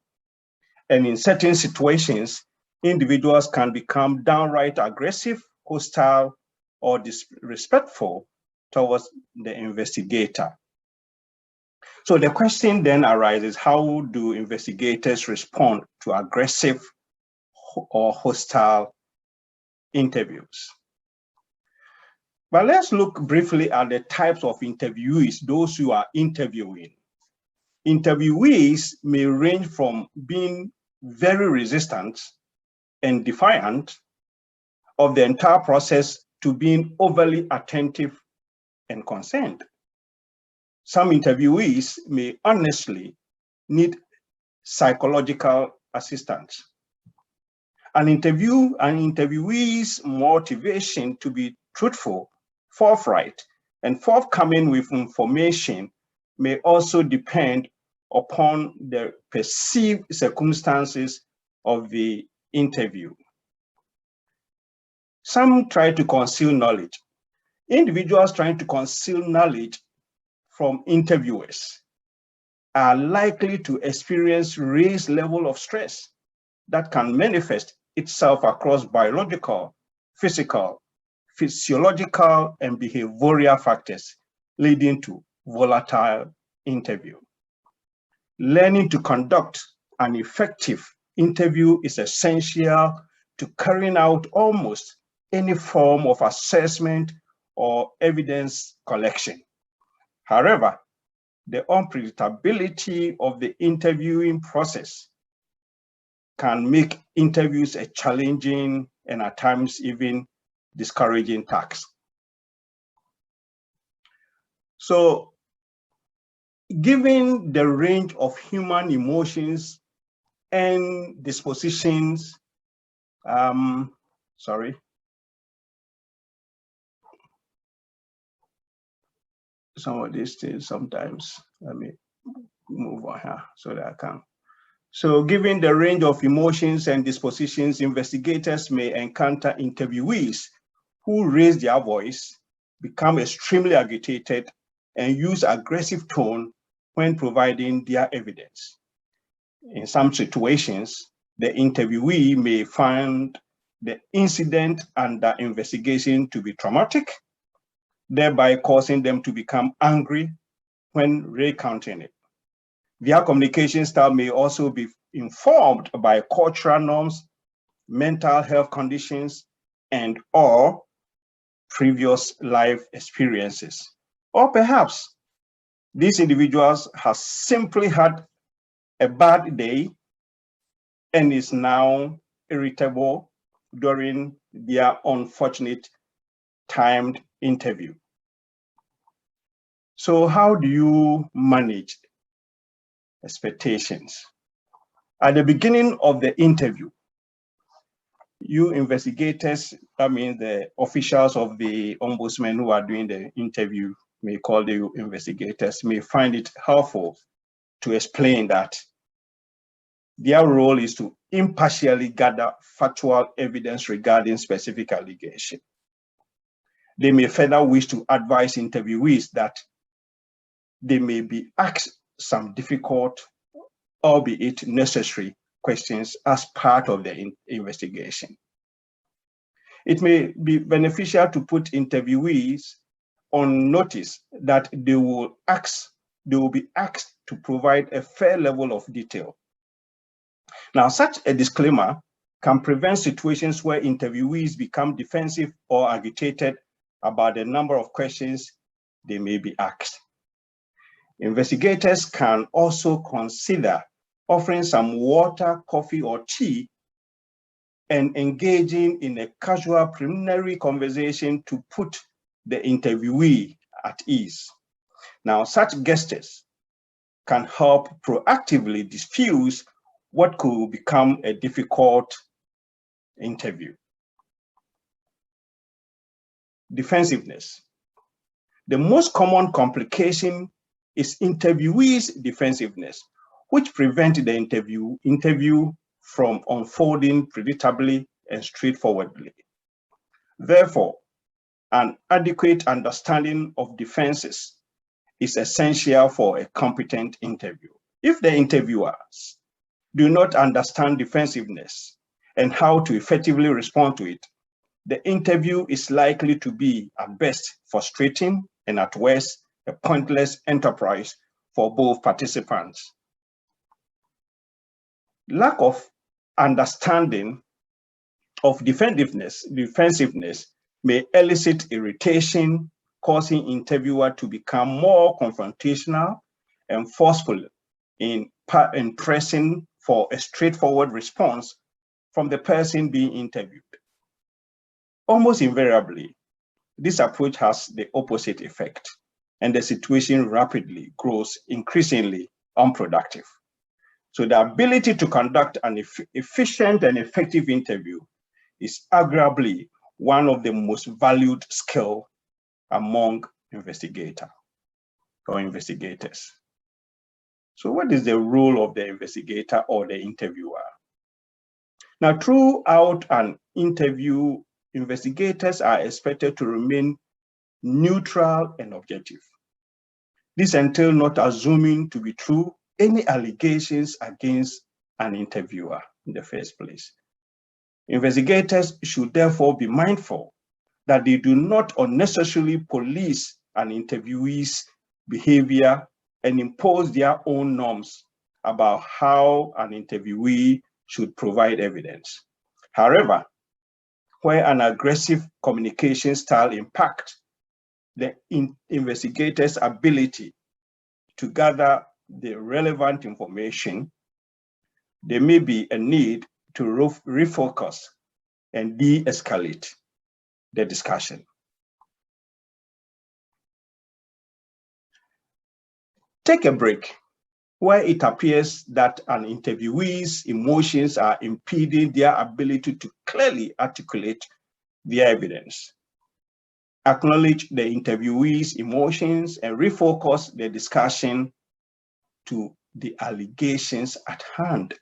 And in certain situations, individuals can become downright aggressive, hostile, or disrespectful towards the investigator. So the question then arises, how do investigators respond to aggressive or hostile interviews? But let's look briefly at the types of interviewees, those who are interviewing. Interviewees may range from being very resistant and defiant of the entire process to being overly attentive and concerned. Some interviewees may honestly need psychological assistance. An interviewee's motivation to be truthful, forthright, and forthcoming with information may also depend upon the perceived circumstances of the interview. Some try to conceal knowledge. Individuals trying to conceal knowledge from interviewers are likely to experience raised level of stress that can manifest itself across biological, physical, physiological, and behavioral factors, leading to volatile interview. Learning to conduct an effective interview is essential to carrying out almost any form of assessment or evidence collection. However, the unpredictability of the interviewing process can make interviews a challenging and at times even discouraging task. So, given the range of human emotions and dispositions, some of these things sometimes, let me move on here so that I can. So given the range of emotions and dispositions, investigators may encounter interviewees who raise their voice, become extremely agitated, and use aggressive tone when providing their evidence. In some situations, the interviewee may find the incident under investigation to be traumatic, thereby causing them to become angry when recounting it. Their communication style may also be informed by cultural norms, mental health conditions, and/or previous life experiences. Or perhaps these individuals have simply had a bad day and is now irritable during their unfortunate timed interview. So how do you manage expectations? At the beginning of the interview, you investigators, the officials of the ombudsman who are doing the interview, may call the investigators, may find it helpful to explain that their role is to impartially gather factual evidence regarding specific allegation. They may further wish to advise interviewees that they may be asked some difficult, albeit necessary, questions as part of the investigation. It may be beneficial to put interviewees on notice that they will be asked to provide a fair level of detail. Now, such a disclaimer can prevent situations where interviewees become defensive or agitated about the number of questions they may be asked. Investigators can also consider offering some water, coffee, or tea and engaging in a casual preliminary conversation to put the interviewee at ease. Now, such gestures can help proactively diffuse what could become a difficult interview. Defensiveness. The most common complication is interviewee's defensiveness, which prevents the interview from unfolding predictably and straightforwardly. Therefore, an adequate understanding of defenses is essential for a competent interview. If the interviewers do not understand defensiveness and how to effectively respond to it, the interview is likely to be, at best, frustrating and at worst, a pointless enterprise for both participants. Lack of understanding of defensiveness may elicit irritation, causing interviewer to become more confrontational and forceful in pressing for a straightforward response from the person being interviewed. Almost invariably, this approach has the opposite effect, and the situation rapidly grows increasingly unproductive. So the ability to conduct an efficient and effective interview is arguably one of the most valued skills among investigators. So what is the role of the investigator or the interviewer? Now, throughout an interview, investigators are expected to remain neutral and objective. This entails not assuming to be true any allegations against an interviewer in the first place. Investigators should therefore be mindful that they do not unnecessarily police an interviewee's behavior and impose their own norms about how an interviewee should provide evidence. However, where an aggressive communication style impacts the investigator's ability to gather the relevant information, there may be a need to refocus and de-escalate the discussion. Take a break where it appears that an interviewee's emotions are impeding their ability to clearly articulate their evidence. Acknowledge the interviewee's emotions and refocus the discussion to the allegations at hand.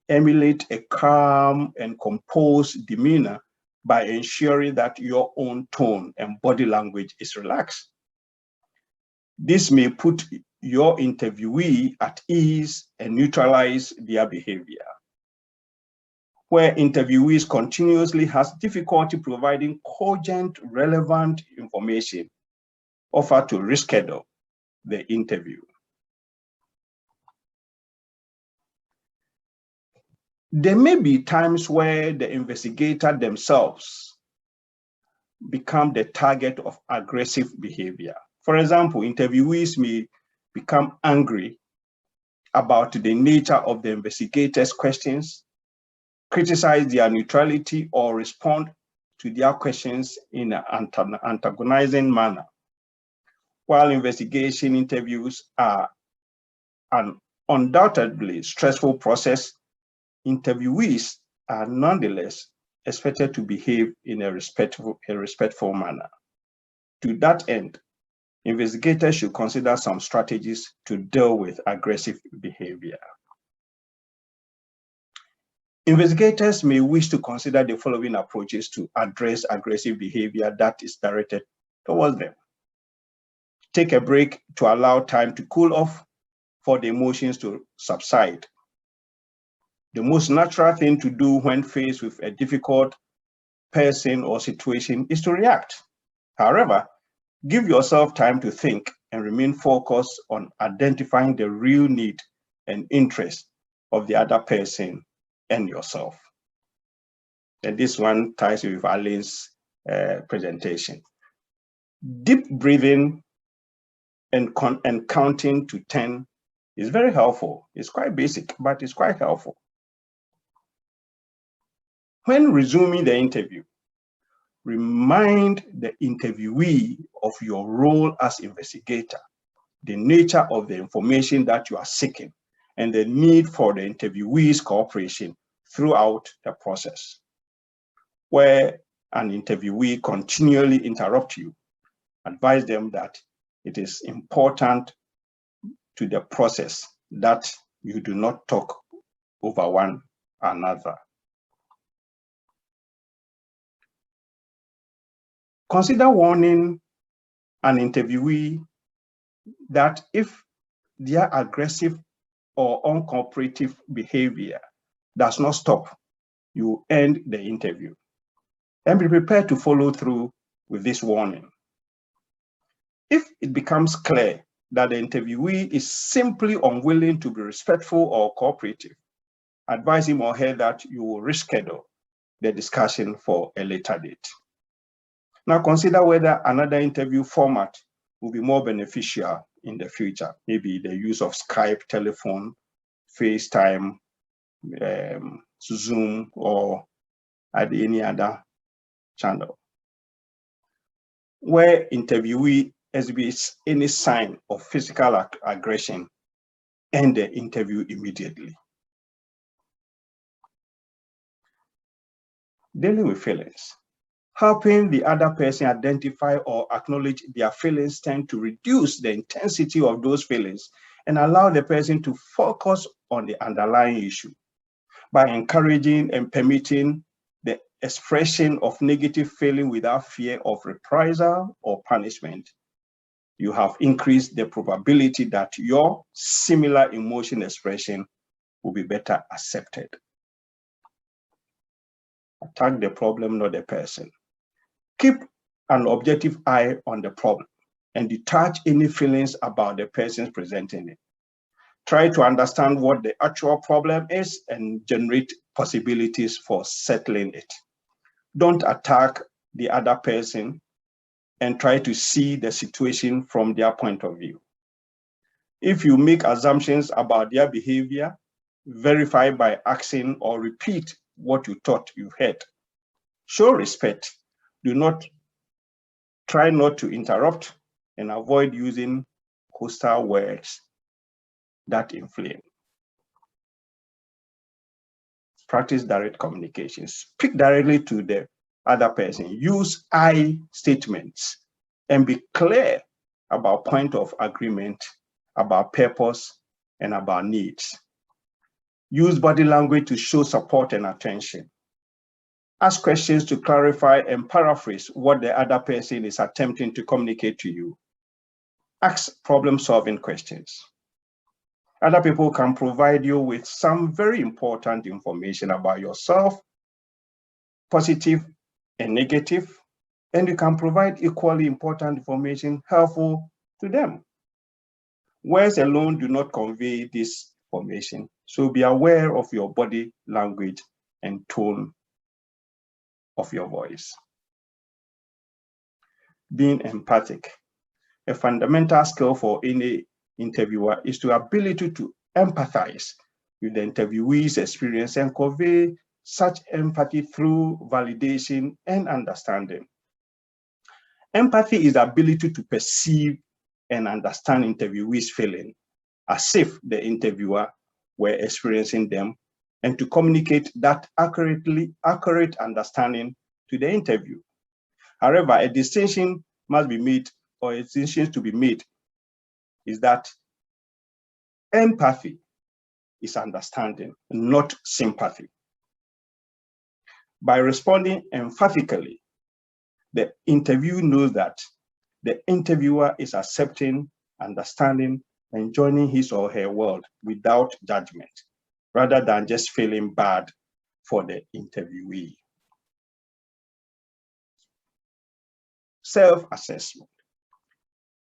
Emulate a calm and composed demeanor by ensuring that your own tone and body language is relaxed. This may put your interviewee at ease and neutralize their behavior. Where interviewees continuously has difficulty providing cogent, relevant information, offer to reschedule the interview. There may be times where the investigator themselves become the target of aggressive behavior. For example, interviewees may become angry about the nature of the investigator's questions, criticize their neutrality, or respond to their questions in an antagonizing manner. While investigation interviews are an undoubtedly stressful process, interviewees are nonetheless expected to behave in a respectful manner. To that end, investigators should consider some strategies to deal with aggressive behavior. Investigators may wish to consider the following approaches to address aggressive behavior that is directed towards them. Take a break to allow time to cool off for the emotions to subside. The most natural thing to do when faced with a difficult person or situation is to react. However, give yourself time to think and remain focused on identifying the real need and interest of the other person and yourself. And this one ties with Alain's presentation. Deep breathing and counting to 10 is very helpful. It's quite basic, but it's quite helpful. When resuming the interview, remind the interviewee of your role as investigator, the nature of the information that you are seeking, and the need for the interviewee's cooperation throughout the process. Where an interviewee continually interrupts you, advise them that it is important to the process that you do not talk over one another. Consider warning an interviewee that if their aggressive or uncooperative behavior does not stop, you end the interview. And be prepared to follow through with this warning. If it becomes clear that the interviewee is simply unwilling to be respectful or cooperative, advise him or her that you will reschedule the discussion for a later date. Now consider whether another interview format will be more beneficial in the future. Maybe the use of Skype, telephone, FaceTime, Zoom, or at any other channel. Where interviewee exhibits any sign of physical aggression, end the interview immediately. Dealing with feelings. Helping the other person identify or acknowledge their feelings tend to reduce the intensity of those feelings and allow the person to focus on the underlying issue. By encouraging and permitting the expression of negative feeling without fear of reprisal or punishment, you have increased the probability that your similar emotion expression will be better accepted. Attack the problem, not the person. Keep an objective eye on the problem and detach any feelings about the person presenting it. Try to understand what the actual problem is and generate possibilities for settling it. Don't attack the other person and try to see the situation from their point of view. If you make assumptions about their behavior, verify by asking or repeat what you thought you heard. Show respect. Try not to interrupt and avoid using hostile words that inflame. Practice direct communication. Speak directly to the other person. Use I statements and be clear about point of agreement, about purpose, and about needs. Use body language to show support and attention. Ask questions to clarify and paraphrase what the other person is attempting to communicate to you. Ask problem-solving questions. Other people can provide you with some very important information about yourself, positive and negative, and you can provide equally important information helpful to them. Words alone do not convey this information, so be aware of your body language and tone of your voice. Being empathic. A fundamental skill for any interviewer is the ability to empathize with the interviewee's experience and convey such empathy through validation and understanding. Empathy is the ability to perceive and understand interviewee's feeling as if the interviewer were experiencing them, and to communicate that accurate understanding to the interview. However, a distinction must be made, or a distinction to be made, is that empathy is understanding, not sympathy. By responding emphatically, the interview knows that the interviewer is accepting, understanding, and joining his or her world without judgment, rather than just feeling bad for the interviewee. Self-assessment.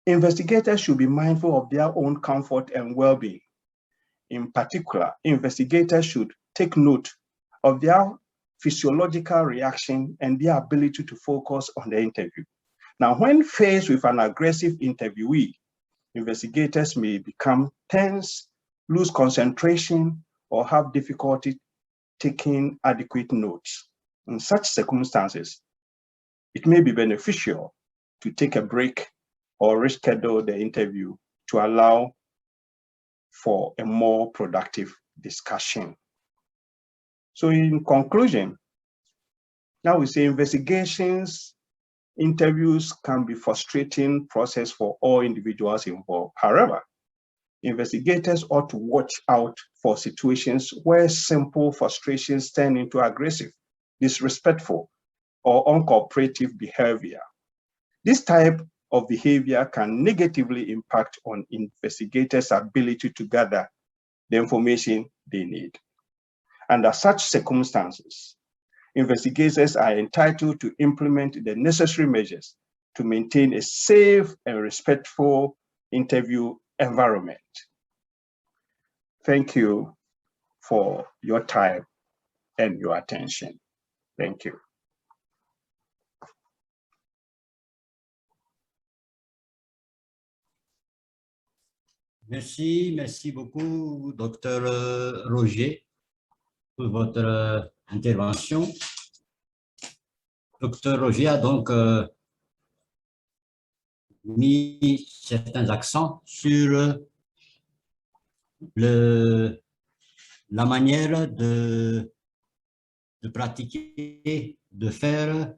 Investigators should be mindful of their own comfort and well-being. In particular, investigators should take note of their physiological reaction and their ability to focus on the interview. Now, when faced with an aggressive interviewee, investigators may become tense, lose concentration, or have difficulty taking adequate notes. In such circumstances, it may be beneficial to take a break or reschedule the interview to allow for a more productive discussion. So in conclusion, now we say investigations, interviews can be frustrating process for all individuals involved. However, investigators ought to watch out for situations where simple frustrations turn into aggressive, disrespectful, or uncooperative behavior This type of behavior can negatively impact on investigators' ability to gather the information they need. Under such circumstances, investigators are entitled to implement the necessary measures to maintain a safe and respectful interview environment. Thank you for your time and your attention. Thank you. Merci beaucoup, Dr Roger, pour votre intervention. Dr Roger a donc mis certains accents sur la manière de pratiquer, de faire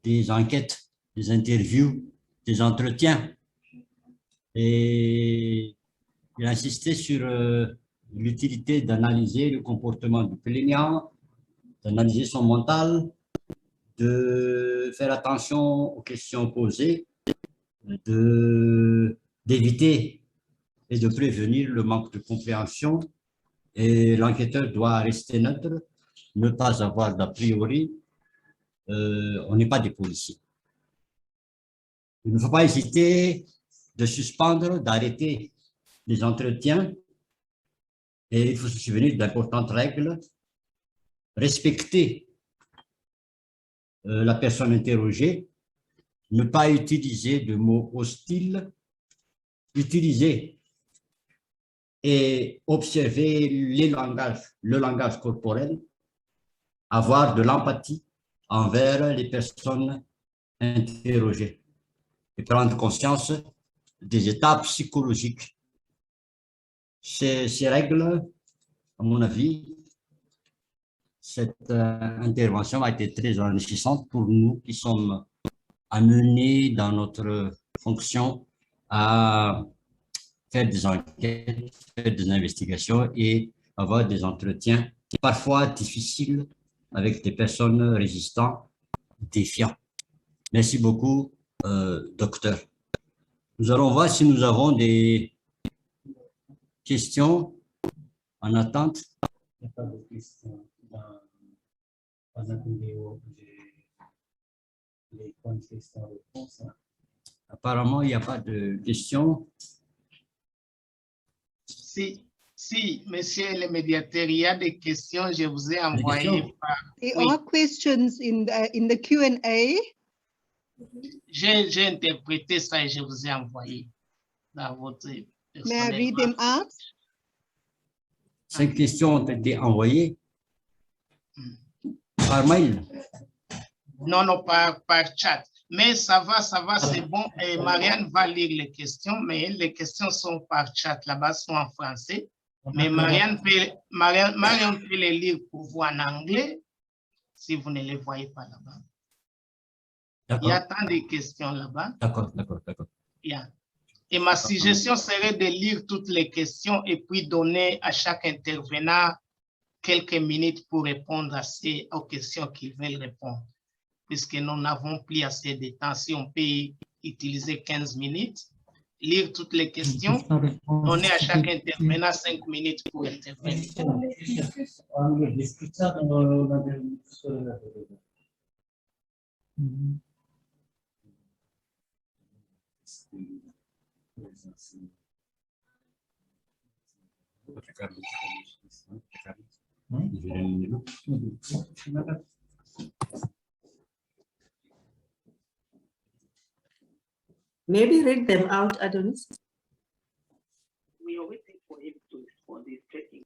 des enquêtes, des interviews, des entretiens. Et il a insisté sur l'utilité d'analyser le comportement du plaignant, d'analyser son mental, de faire attention aux questions posées, d'éviter et de prévenir le manque de compréhension. Et l'enquêteur doit rester neutre, ne pas avoir d'a priori. On n'est pas des policiers. Il ne faut pas hésiter de suspendre, d'arrêter les entretiens. Et il faut se souvenir d'importantes règles. Respecter la personne interrogée, ne pas utiliser de mots hostiles, utiliser et observer le langage corporel, avoir de l'empathie envers les personnes interrogées et prendre conscience des étapes psychologiques. Ces règles, à mon avis, cette intervention a été très enrichissante pour nous qui sommes amenés dans notre fonction à faire des enquêtes, faire des investigations et avoir des entretiens parfois difficiles avec des personnes résistantes, défiantes. Merci beaucoup, docteur. Nous allons voir si nous avons des questions en attente. Il n'y a pas de questions dans un vidéo les questions-réponses. Apparemment, il n'y a pas de questions. Si, monsieur le médiateur, il y a des questions, je vous ai envoyé par... There are questions in the Q&A. J'ai interprété ça et je vous ai envoyé dans votre... May I read them out? Ces questions ont été envoyées par mail. Non, par chat. Mais ça va, c'est bon. Et Marianne va lire les questions, mais les questions sont par chat. Là-bas, sont en français. Mais Marianne peut les lire pour vous en anglais, si vous ne les voyez pas là-bas. Il y a tant de questions là-bas. D'accord. Yeah. Et ma suggestion serait de lire toutes les questions et puis donner à chaque intervenant quelques minutes pour répondre aux questions qu'ils veulent répondre. Puisque nous n'avons plus assez de temps, si on peut utiliser 15 minutes, lire toutes les questions, donner à chaque intervenant 5 minutes pour intervenir. Maybe read them out, Adonis. We are waiting for him to respond. He's checking.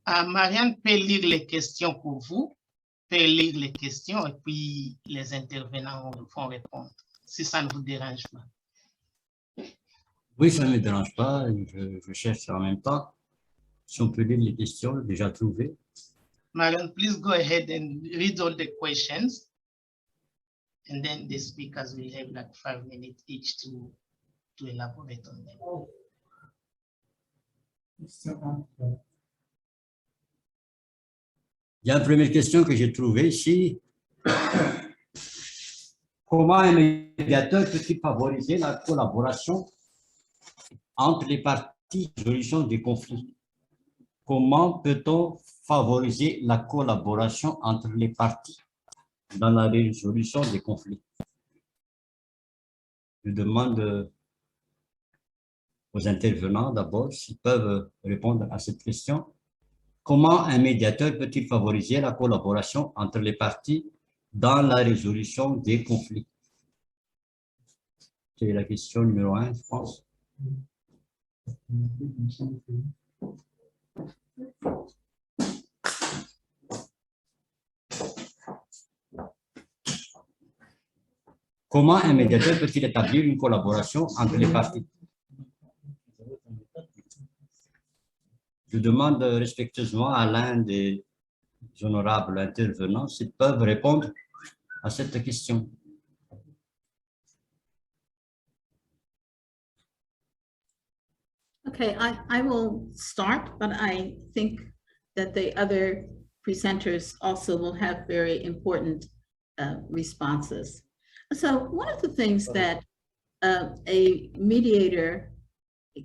Marianne peut lire les questions pour vous, peut lire les questions et puis les intervenants vont répondre, si ça ne vous dérange pas. Oui, ça ne me dérange pas. Je cherche en même temps. Si on peut lire les questions déjà trouvées. Marianne, please go ahead and read all the questions. And then the speakers will have like 5 minutes each to elaborate on them. Il y a une première question que j'ai trouvée ici. Comment un médiateur peut-il favoriser la collaboration entre les parties de résolution des conflits? Comment peut-on favoriser la collaboration entre les parties dans la résolution des conflits? Je demande aux intervenants d'abord s'ils peuvent répondre à cette question. Comment un médiateur peut-il favoriser la collaboration entre les parties dans la résolution des conflits? C'est la question numéro 1, je pense. Comment un médiateur peut-il établir une collaboration entre les parties? Je demande respectueusement à l'un des honorables intervenants s'ils peuvent répondre à cette question. Okay, I will start, but I think that the other presenters also will have very important responses. So one of the things that a mediator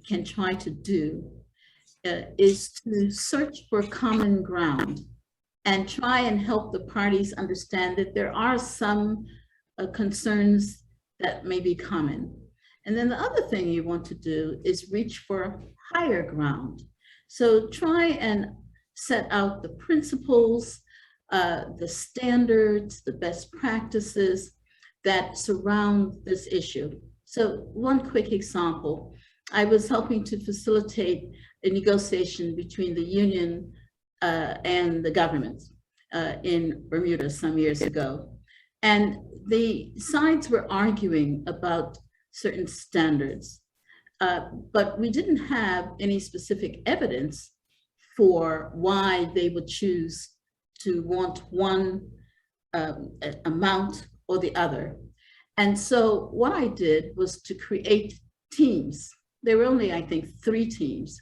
can try to do is to search for common ground and try and help the parties understand that there are some concerns that may be common. And then the other thing you want to do is reach for higher ground. So try and set out the principles, the standards, the best practices that surround this issue. So one quick example, I was helping to facilitate a negotiation between the union and the government in Bermuda some years ago. And the sides were arguing about certain standards, but we didn't have any specific evidence for why they would choose to want one amount or the other. And so what I did was to create teams. There were only, I think, 3 teams,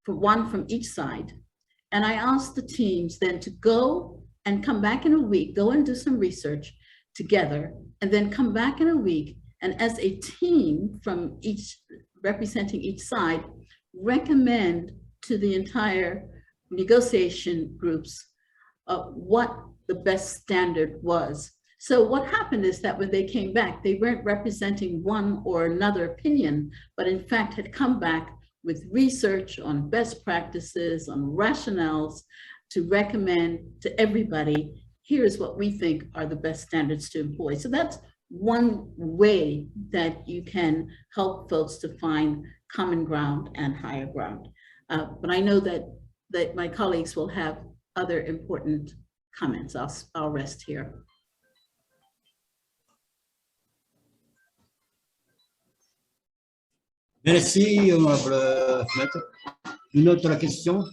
one from each side. And I asked the teams then to go and come back in a week, go and do some research together, and then come back in a week, and as a team from each, representing each side, recommend to the entire negotiation groups what the best standard was. So what happened is that when they came back, they weren't representing one or another opinion, but in fact had come back with research on best practices, on rationales, to recommend to everybody, here's what we think are the best standards to employ. So that's one way that you can help folks to find common ground and higher ground. But I know that my colleagues will have other important comments. I'll rest here. Merci, honorable maître. Une autre question.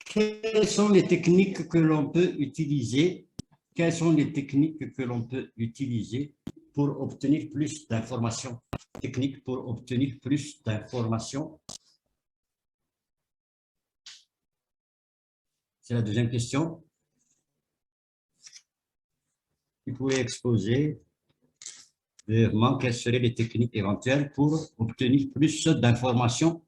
Quelles sont les techniques que l'on peut utiliser? Quelles sont les techniques que l'on peut utiliser pour obtenir plus d'informations? Techniques pour obtenir plus d'informations. C'est la deuxième question. Vous pouvez exposer vraiment quelles seraient les techniques éventuelles pour obtenir plus d'informations.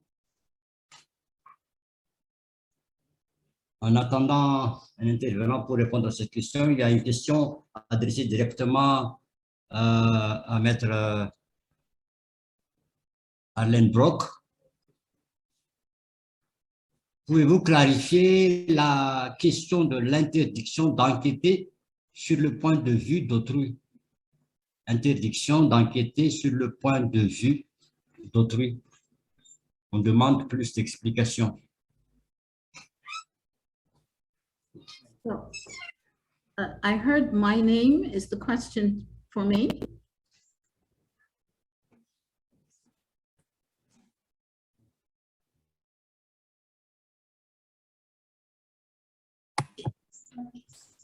En attendant un intervenant pour répondre à cette question, il y a une question adressée directement à maître Arlene Brock. Pouvez-vous clarifier la question de l'interdiction d'enquêter sur le point de vue d'autrui? Interdiction d'enquêter sur le point de vue d'autrui. On demande plus d'explications. So, I heard my name is the question for me.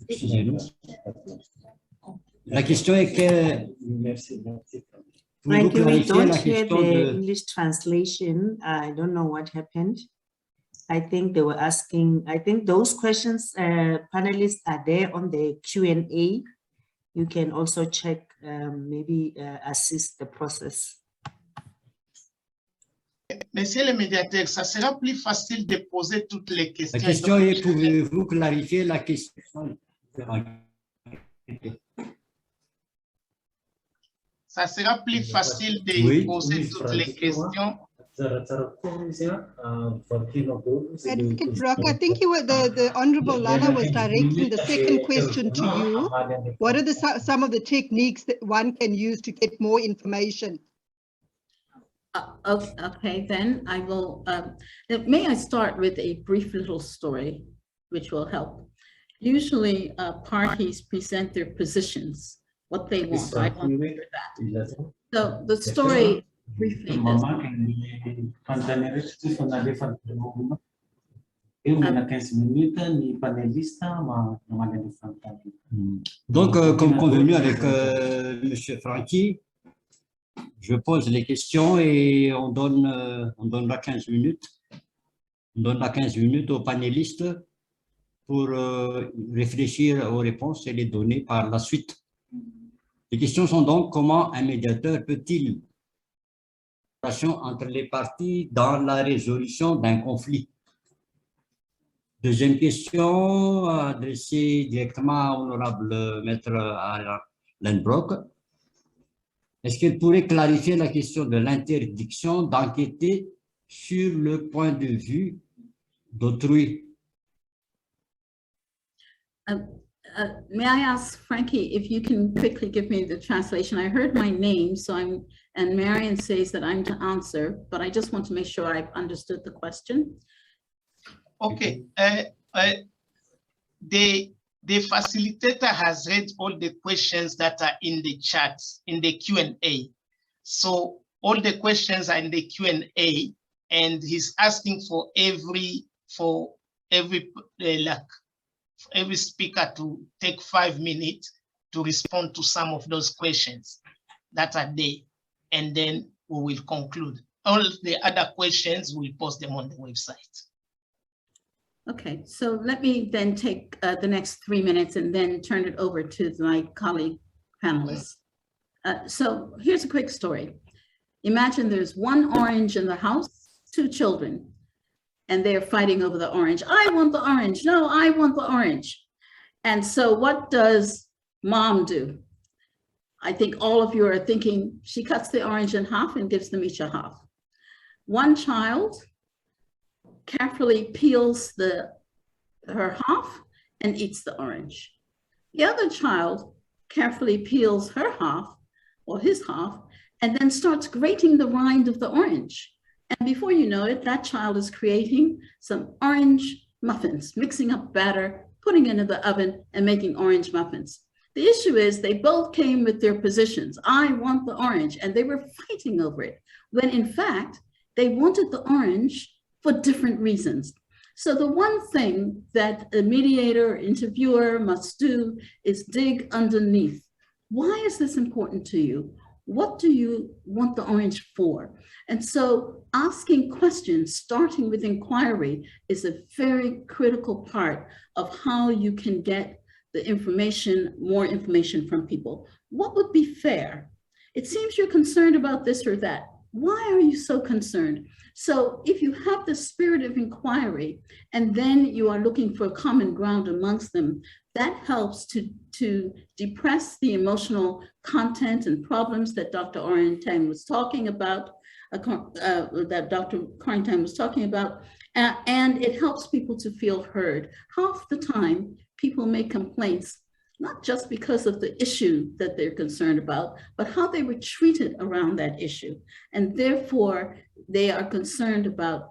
Excusez-nous. La question est que... Frankie, we don't hear the English translation. I don't know what happened. I think they were asking, I think those questions, panelists, are there on the Q&A. You can also check, maybe assist the process. Monsieur le médiateur, ça sera plus facile de poser toutes les questions. La question est, pouvez-vous clarifier la question? Ça sera plus facile de poser toutes les questions. Advocate Brock, I think the Honorable Ladder was directing the second question to you. What are some of the techniques that one can use to get more information? Okay, then I will, may I start with a brief little story, which will help. Usually parties present their positions, what they want. I want to hear that. So the story briefly is, donc, comme convenu avec M. Franchi, je pose les questions et on donnera 15 minutes. On donnera 15 minutes aux panélistes pour réfléchir aux réponses et les donner par la suite. Les questions sont donc: comment un médiateur peut-il entre les parties dans la résolution d'un conflit? Deuxième question adressée directement à l'honorable maître Alain Brock. Est-ce qu'elle pourrait clarifier la question de l'interdiction d'enquêter sur le point de vue d'autrui? May I ask Frankie if you can quickly give me the translation? I heard my name, so and Marion says that I'm to answer, but I just want to make sure I've understood the question. Okay. The facilitator has read all the questions that are in the chat, in the Q&A. So all the questions are in the Q&A, and he's asking for every speaker to take 5 minutes to respond to some of those questions that are there, and then we will conclude. All the other questions, we'll post them on the website. Okay, so let me then take the next 3 minutes and then turn it over to my colleague panelists. So here's a quick story. Imagine there's one orange in the house, 2 children, and they're fighting over the orange. I want the orange. No, I want the orange. And so what does mom do? I think all of you are thinking she cuts the orange in half and gives them each a half. One child carefully peels her half and eats the orange. The other child carefully peels her half or his half and then starts grating the rind of the orange. And before you know it, that child is creating some orange muffins, mixing up batter, putting it into the oven and making orange muffins. The issue is they both came with their positions. I want the orange, and they were fighting over it, when in fact, they wanted the orange for different reasons. So the one thing that a mediator or interviewer must do is dig underneath. Why is this important to you? What do you want the orange for? And so asking questions, starting with inquiry, is a very critical part of how you can get the information, more information from people. What would be fair? It seems you're concerned about this or that. Why are you so concerned? So if you have the spirit of inquiry and then you are looking for common ground amongst them, that helps to depress the emotional content and problems that Dr. Orientine was talking about, and it helps people to feel heard. Half the time, people make complaints, not just because of the issue that they're concerned about, but how they were treated around that issue. And therefore, they are concerned about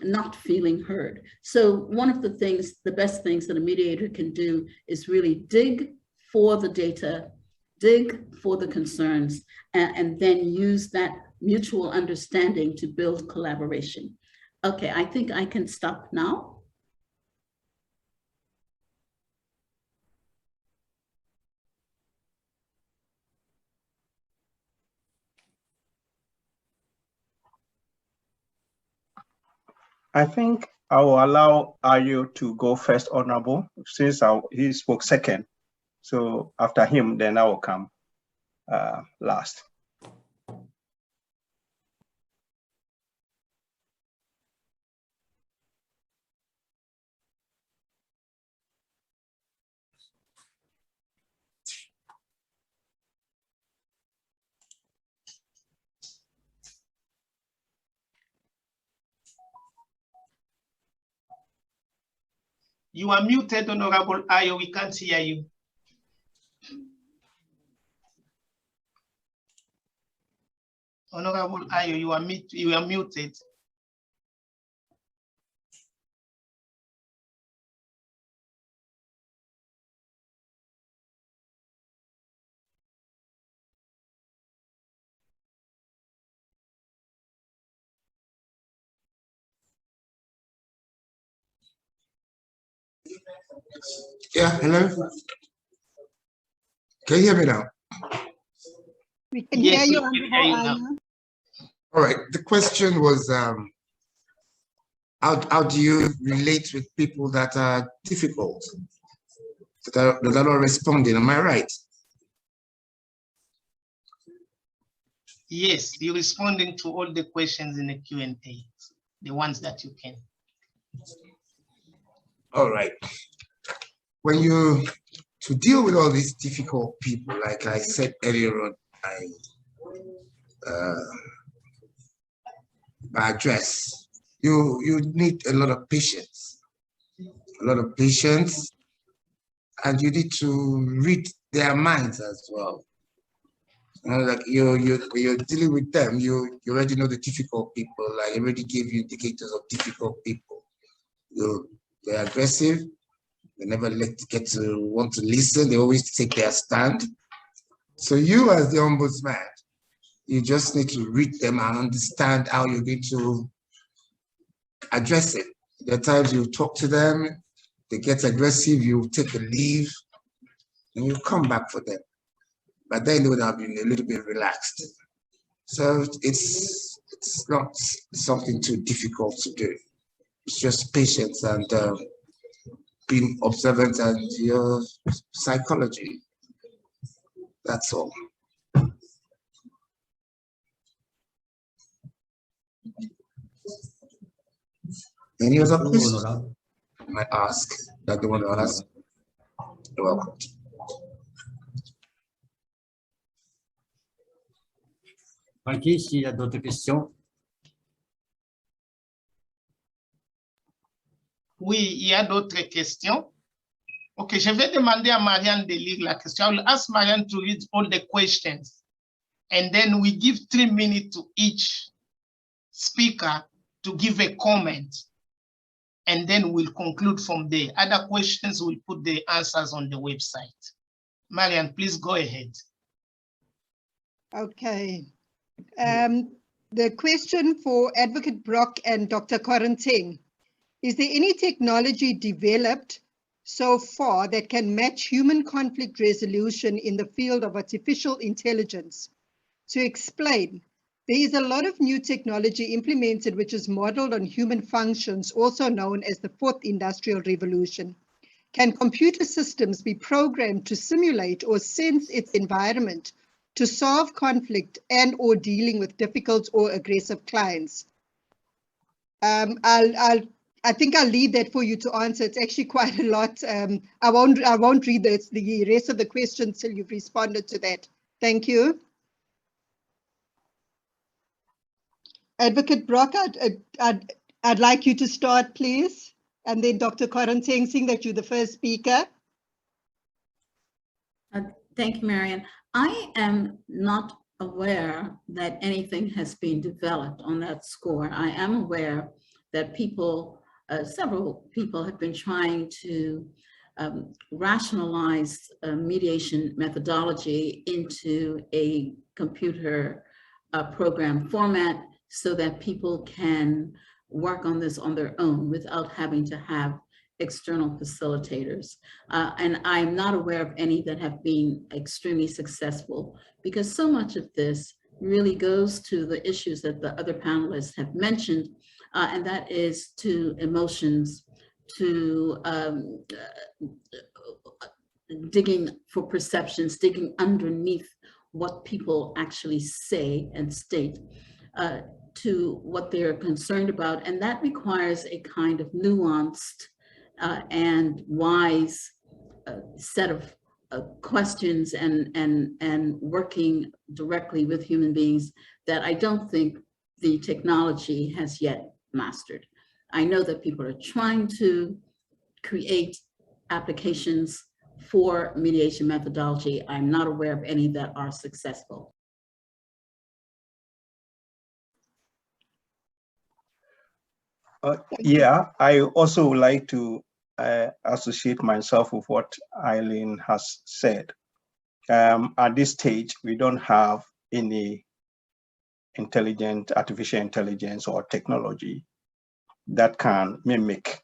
not feeling heard. So one of the things, the best things that a mediator can do is really dig for the data, dig for the concerns, and then use that mutual understanding to build collaboration. Okay, I think I can stop now. I think I will allow Ayo to go first, Honorable, since he spoke second. So after him, then I will come last. You are muted, Honorable Ayo. We can't hear you. Honorable Ayo, you are muted. Yeah, hello. Can you hear me now? We can hear you, Honorable Ayo. All right. The question was, how do you relate with people that are difficult, that are not responding? Am I right? Yes, you're responding to all the questions in the Q&A, the ones that you can. All right. When to deal with all these difficult people, like I said earlier on, my address, you need a lot of patience, and you need to read their minds as well. You know, like you're dealing with them, you already know the difficult people. I already gave you indicators of difficult people. They're aggressive. They never get to want to listen. They always take their stand. So you, as the ombudsman, you just need to read them and understand how you're going to address it. There are times you talk to them, they get aggressive, you take a leave, and you come back for them. But then they would have been a little bit relaxed. So it's not something too difficult to do. It's just patience and being observant and your psychology. That's all. Any other questions I might ask that they want to ask? You're welcome. Francky, s'il y a d'autres questions. Oui, il y a d'autres questions. OK, je vais demander à Marianne de lire la question. I will ask Marianne to read all the questions. And then we give 3 minutes to each speaker to give a comment. And then we'll conclude from there. Other questions, we'll put the answers on the website. Marianne, please go ahead. Okay. The question for Advocate Brock and Dr. Quaranteng. Is there any technology developed so far that can match human conflict resolution in the field of artificial intelligence? To explain, there is a lot of new technology implemented which is modeled on human functions, also known as the Fourth Industrial Revolution. Can computer systems be programmed to simulate or sense its environment to solve conflict and or dealing with difficult or aggressive clients? I think I'll leave that for you to answer. It's actually quite a lot. I won't read the rest of the questions till you've responded to that. Thank you. Advocate Brock, I'd like you to start, please. And then Dr. Quaranteng, seeing that you're the first speaker. Thank you, Marianne. I am not aware that anything has been developed on that score. I am aware that several people have been trying to rationalize mediation methodology into a computer program format so that people can work on this on their own without having to have external facilitators. And I'm not aware of any that have been extremely successful, because so much of this really goes to the issues that the other panelists have mentioned and that is to emotions, to digging for perceptions, digging underneath what people actually say and state, to what they're concerned about. And that requires a kind of nuanced and wise set of questions and working directly with human beings that I don't think the technology has yet mastered. I know that people are trying to create applications for mediation methodology. I'm not aware of any that are successful. Yeah, I also would like to associate myself with what Eileen has said. At this stage, we don't have any artificial intelligence or technology that can mimic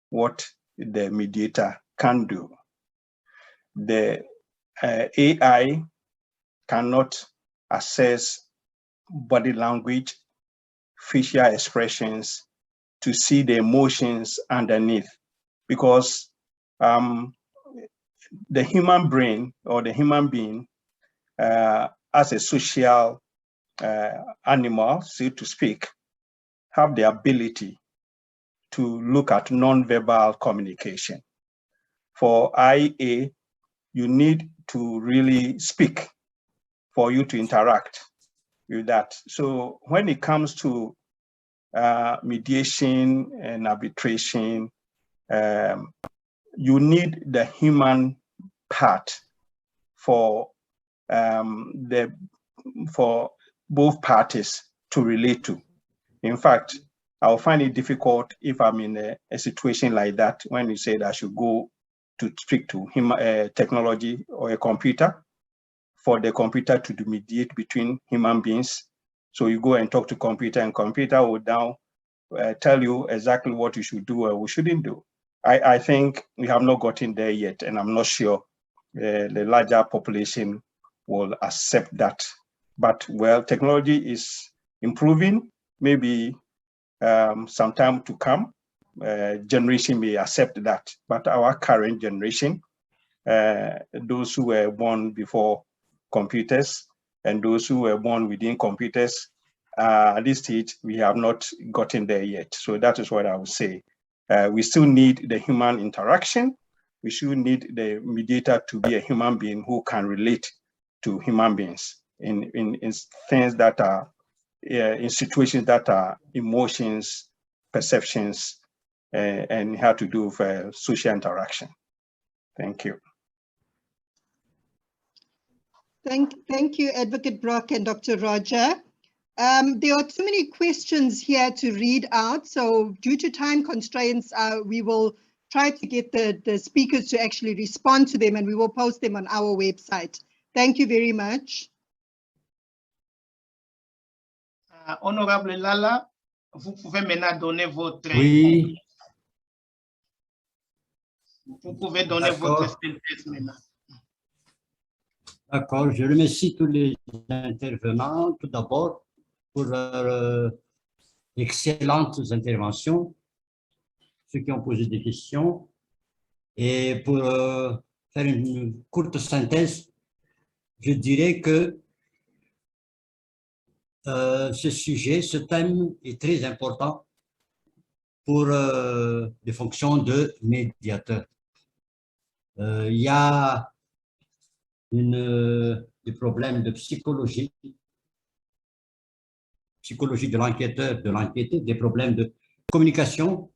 what the mediator can do. The AI cannot assess body language, facial expressions to see the emotions underneath, because the human brain or the human being as a social animal, so to speak, have the ability to look at non-verbal communication. For IA, you need to really speak for you to interact with that. So when it comes to mediation and arbitration, you need the human part for both parties to relate to. In fact, I'll find it difficult if I'm in a situation like that, when you said I should go to speak to technology or a computer, for the computer to mediate between human beings. So you go and talk to computer, and computer will now tell you exactly what you should do or we shouldn't do. I think we have not gotten there yet, and I'm not sure the larger population will accept that. But well, technology is improving. Maybe some time to come, generation may accept that. But our current generation, those who were born before computers and those who were born within computers, at this stage, we have not gotten there yet. So that is what I would say. We still need the human interaction. We still need the mediator to be a human being who can relate to human beings in things that are, in situations that are emotions, perceptions, and have to do with social interaction. Thank you. Thank you, Advocate Brock and Dr. Roger. There are too many questions here to read out, so due to time constraints, we will try to get the speakers to actually respond to them, and we will post them on our website. Thank you very much. Honorable Lala, vous pouvez maintenant donner votre... Oui. Vous pouvez donner votre synthèse maintenant. D'accord, je remercie tous les intervenants, tout d'abord, pour leurs excellentes interventions, ceux qui ont posé des questions. Et pour faire une courte synthèse, je dirais que ce sujet, ce thème est très important pour les fonctions de médiateur. Il y a des problèmes de psychologie de l'enquêteur, de l'enquêté, des problèmes de communication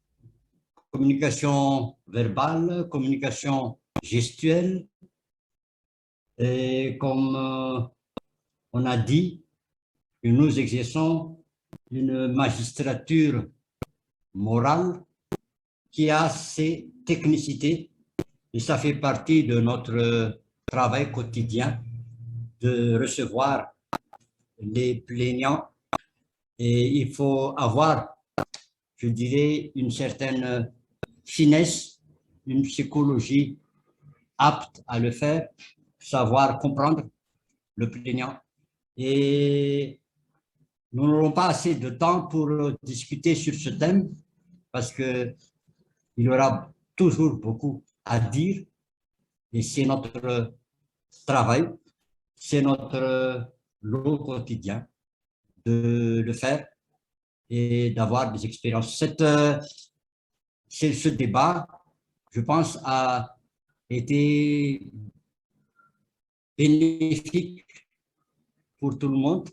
verbale, communication gestuelle. Et comme on a dit, que nous exerçons une magistrature morale qui a ses technicités, et ça fait partie de notre travail quotidien de recevoir les plaignants, et il faut avoir, je dirais, une certaine finesse, une psychologie apte à le faire, savoir comprendre le plaignant. Et nous n'aurons pas assez de temps pour discuter sur ce thème parce qu'il y aura toujours beaucoup à dire et c'est notre travail, c'est notre lot quotidien de le faire et d'avoir des expériences. Ce débat, je pense, a été bénéfique pour tout le monde.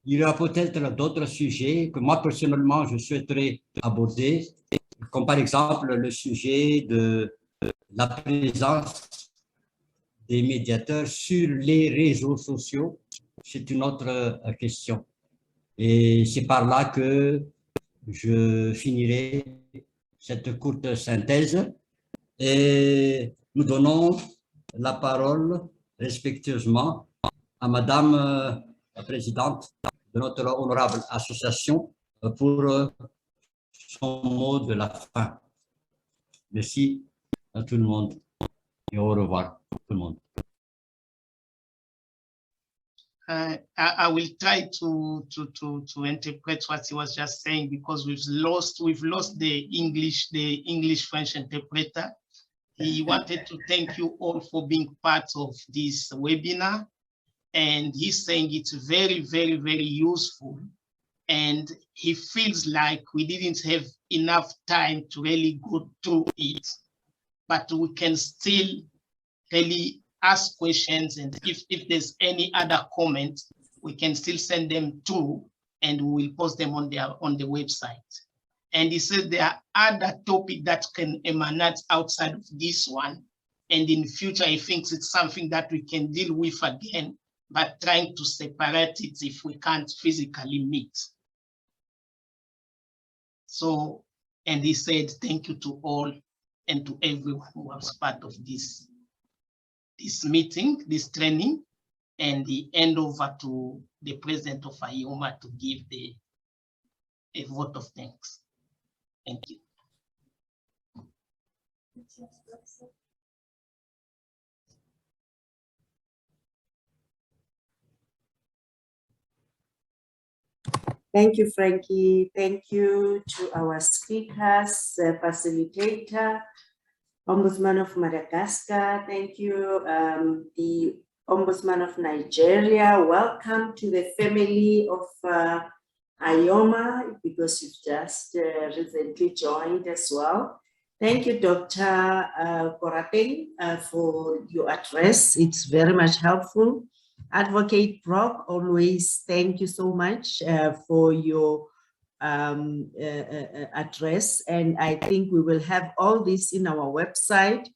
Il y aura peut-être d'autres sujets que moi, personnellement, je souhaiterais aborder, comme par exemple le sujet de la présence des médiateurs sur les réseaux sociaux. C'est une autre question. Et c'est par là que je finirai cette courte synthèse et nous donnons la parole respectueusement à Madame la Présidente de notre honorable association pour son mot de la fin. Merci à tout le monde et au revoir tout le monde. I will try to interpret what he was just saying because we've lost the English-French interpreter. He wanted to thank you all for being part of this webinar, and he's saying it's very, very, very useful. And he feels like we didn't have enough time to really go through it, but we can still really ask questions, and if there's any other comments, we can still send them through and we will post them on the website. And he said there are other topics that can emanate outside of this one, and in future he thinks it's something that we can deal with again, but trying to separate it if we can't physically meet. So, and he said thank you to all and to everyone who was part of this meeting, this training, and the hand over to the president of AOMA to give a vote of thanks. Thank you. Thank you, Frankie. Thank you to our speakers, facilitator, Ombudsman of Madagascar. Thank you, the Ombudsman of Nigeria. Welcome to the family of AOMA, because you've just recently joined as well. Thank you, Dr. Korateng, for your address. It's very much helpful. Advocate Brock, always thank you so much for your address, and I think we will have all this in our website.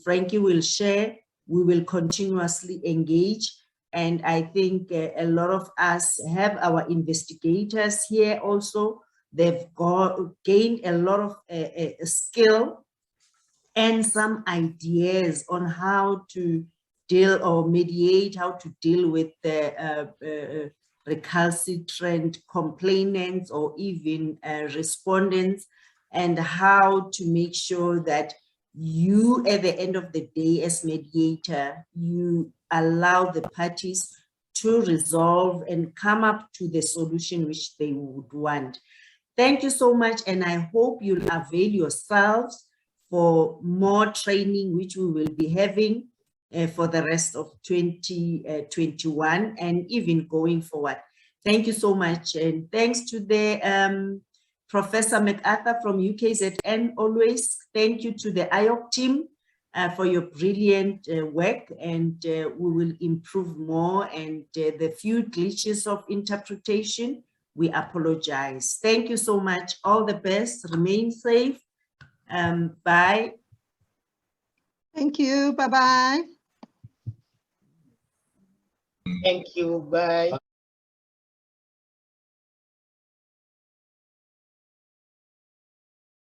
Frankie will share, we will continuously engage, and I think a lot of us have our investigators here also. They've gained a lot of skill and some ideas on how to deal or mediate, how to deal with the recalcitrant complainants or even respondents, and how to make sure that you, at the end of the day, as mediator, you allow the parties to resolve and come up to the solution which they would want. Thank you so much, and I hope you'll avail yourselves for more training, which we will be having for the rest of 2021 and even going forward. Thank you so much, and thanks to the Professor MacArthur from UKZN always. Thank you to the AORC team for your brilliant work, and we will improve more, and the few glitches of interpretation, we apologize. Thank you so much. All the best. Remain safe. Bye. Thank you. Bye-bye. Thank you. Bye.